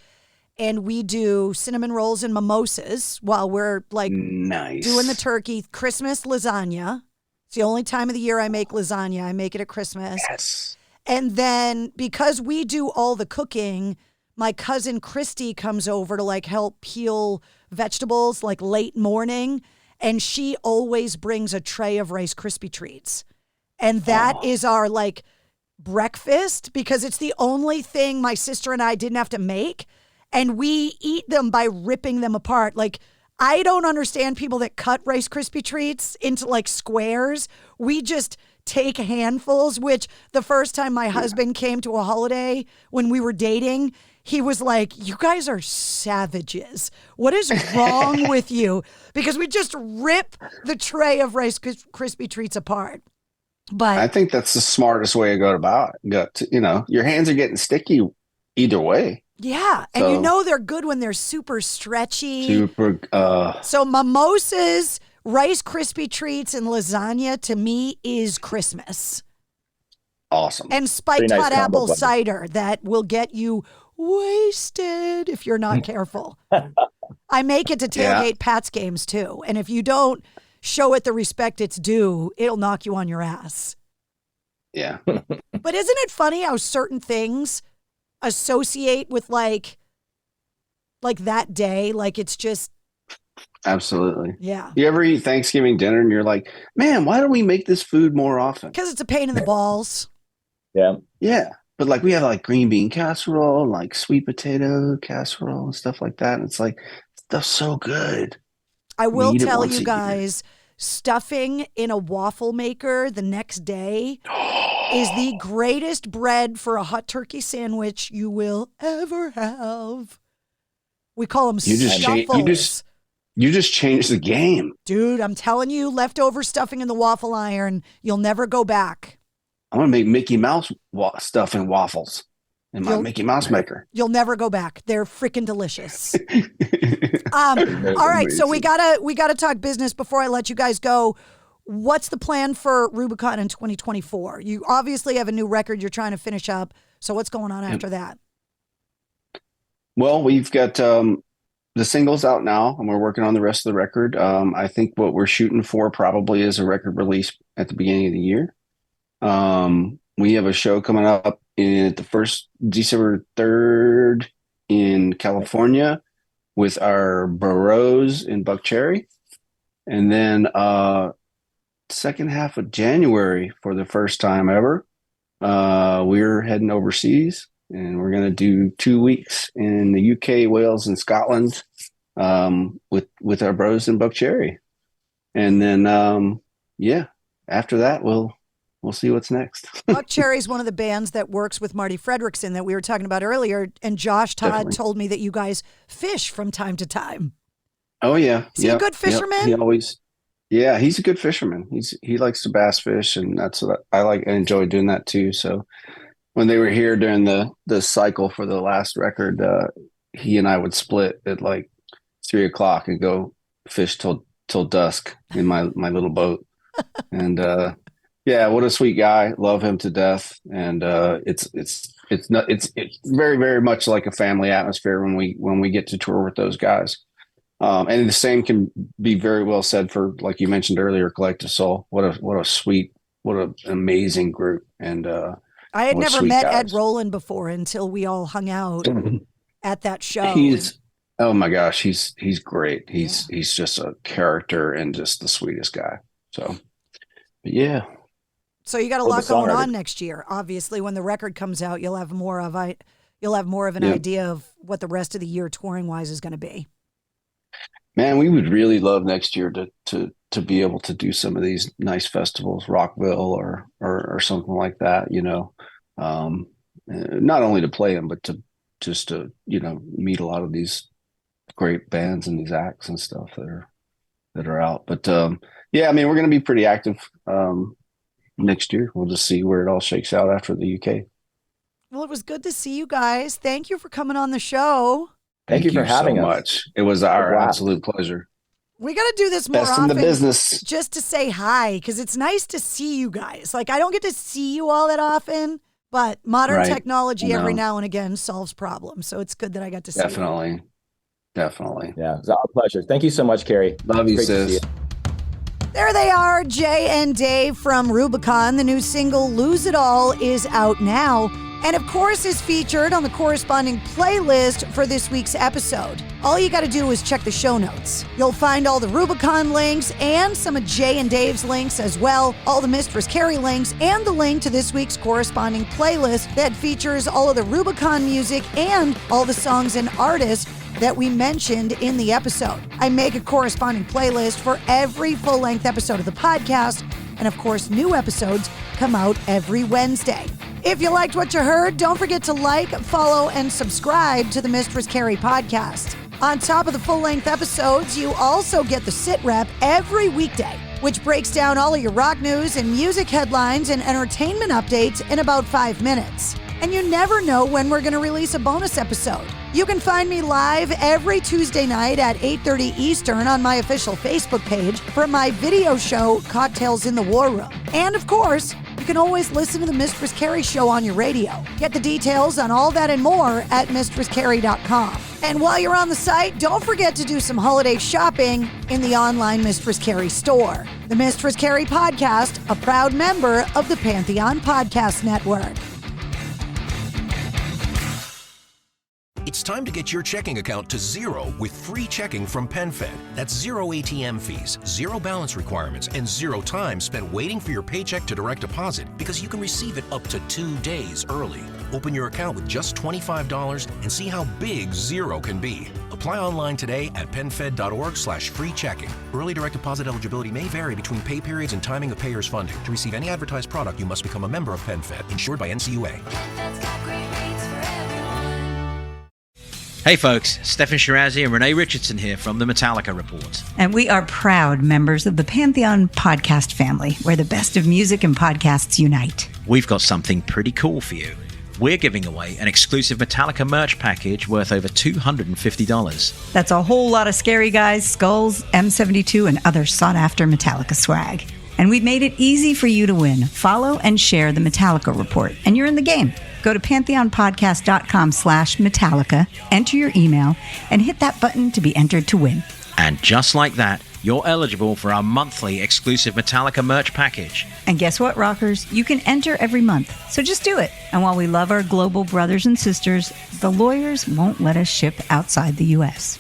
and we do cinnamon rolls and mimosas while we're like doing the turkey. Christmas lasagna. It's the only time of the year I make lasagna. I make it at Christmas. Yes. And then because we do all the cooking, my cousin Christy comes over to like help peel vegetables like late morning. And she always brings a tray of Rice Krispie treats. And that is our like breakfast because it's the only thing my sister and I didn't have to make. And we eat them by ripping them apart. Like, I don't understand people that cut Rice Krispie treats into like squares. We just take handfuls, which the first time my husband came to a holiday when we were dating, he was like, "You guys are savages. What is wrong with you?" Because we just rip the tray of Rice Krispie treats apart. But I think that's the smartest way to go about it. Your hands are getting sticky either way. Yeah, and they're good when they're super stretchy. So mimosas, Rice Krispie treats, and lasagna to me is Christmas. Awesome. And spiked hot apple cider that will get you wasted if you're not careful. I make it to tailgate Pat's games too. And if you don't show it the respect it's due, it'll knock you on your ass. Yeah. But isn't it funny how certain things associate with like that day? Like it's just. Absolutely. Yeah. You ever eat Thanksgiving dinner and you're like, "Man, why don't we make this food more often?" Because it's a pain in the balls. Yeah. Yeah. But like we have like green bean casserole and like sweet potato casserole and stuff like that. And it's like, stuff's so good. I will tell you guys, stuffing in a waffle maker the next day is the greatest bread for a hot turkey sandwich you will ever have. We call them stuffles. You just changed the game. Dude, I'm telling you, leftover stuffing in the waffle iron, you'll never go back. I'm going to make Mickey Mouse stuff in waffles. and my Mickey Mouse maker. You'll never go back. They're freaking delicious. All right, so we gotta talk business before I let you guys go. What's the plan for Rubikon in 2024? You obviously have a new record you're trying to finish up. So what's going on after that? Well, we've got the singles out now, and we're working on the rest of the record. I think what we're shooting for probably is a record release at the beginning of the year. We have a show coming up the first December 3rd in California with our Bros in Buckcherry. And then second half of January, for the first time ever, we're heading overseas, and we're going to do 2 weeks in the UK, Wales, and Scotland with our Bros in Buckcherry. And then, after that, we'll see what's next. Buckcherry is one of the bands that works with Marty Fredrickson that we were talking about earlier. And Josh Todd told me that you guys fish from time to time. Oh, yeah. Is he a good fisherman? He's a good fisherman. He likes to bass fish, and that's what I like. I enjoy doing that too. So when they were here during the cycle for the last record, he and I would split at like 3:00 and go fish till dusk in my little boat. And what a sweet guy. Love him to death. And it's very, very much like a family atmosphere when we get to tour with those guys. And the same can be very well said for, like you mentioned earlier, Collective Soul. What an amazing group. And I had never met Ed Roland before until we all hung out at that show. Oh my gosh, he's great. He's just a character and just the sweetest guy. So, but yeah. So you got a lot going on next year. Obviously, when the record comes out, you'll have more of an idea of what the rest of the year touring wise is going to be. Man, we would really love next year to be able to do some of these nice festivals, Rockville or something like that. Not only to play them, but to meet a lot of these great bands and these acts and stuff that are out. But we're going to be pretty active next year. We'll just see where it all shakes out after the UK. Well, it was good to see you guys. Thank you for coming on the show. Thank you for having us so much. It was our absolute pleasure. We got to do this more Best often. in the business. Just to say hi, because it's nice to see you guys. Like, I don't get to see you all that often, but modern technology every now and again solves problems. So it's good that I got to see you. Definitely. Yeah, it's our pleasure. Thank you so much, Carrie. Love you, sis. There they are, Jae and Dave from Rubikon. The new single, Lose It All, is out now. And of course is featured on the corresponding playlist for this week's episode. All you got to do is check the show notes. You'll find all the Rubikon links and some of Jae and Dave's links as well, all the Mistress Carrie links, and the link to this week's corresponding playlist that features all of the Rubikon music and all the songs and artists that we mentioned in the episode. I make a corresponding playlist for every full-length episode of the podcast, and of course, new episodes come out every Wednesday. If you liked what you heard, don't forget to like, follow, and subscribe to the Mistress Carrie podcast. On top of the full-length episodes, you also get the Sit Rep every weekday, which breaks down all of your rock news and music headlines and entertainment updates in about 5 minutes. And you never know when we're going to release a bonus episode. You can find me live every Tuesday night at 8:30 Eastern on my official Facebook page for my video show, Cocktails in the War Room. And of course, you can always listen to the Mistress Carrie Show on your radio. Get the details on all that and more at mistresscarrie.com. And while you're on the site, don't forget to do some holiday shopping in the online Mistress Carrie store. The Mistress Carrie Podcast, a proud member of the Pantheon Podcast Network. It's time to get your checking account to zero with free checking from PenFed. That's zero ATM fees, zero balance requirements, and zero time spent waiting for your paycheck to direct deposit because you can receive it up to 2 days early. Open your account with just $25 and see how big zero can be. Apply online today at PenFed.org/free checking. Early direct deposit eligibility may vary between pay periods and timing of payers' funding. To receive any advertised product, you must become a member of PenFed, insured by NCUA. Hey folks, Stefan Shirazi and Renee Richardson here from the Metallica Report. And we are proud members of the Pantheon podcast family, where the best of music and podcasts unite. We've got something pretty cool for you. we're giving away an exclusive Metallica merch package worth over $250. That's a whole lot of Scary Guys, skulls, M72, and other sought-after Metallica swag. And we've made it easy for you to win. Follow and share the Metallica Report, and you're in the game. Go to pantheonpodcast.com/Metallica, enter your email, and hit that button to be entered to win. And just like that, you're eligible for our monthly exclusive Metallica merch package. And guess what, rockers? You can enter every month, so just do it. And while we love our global brothers and sisters, the lawyers won't let us ship outside the U.S.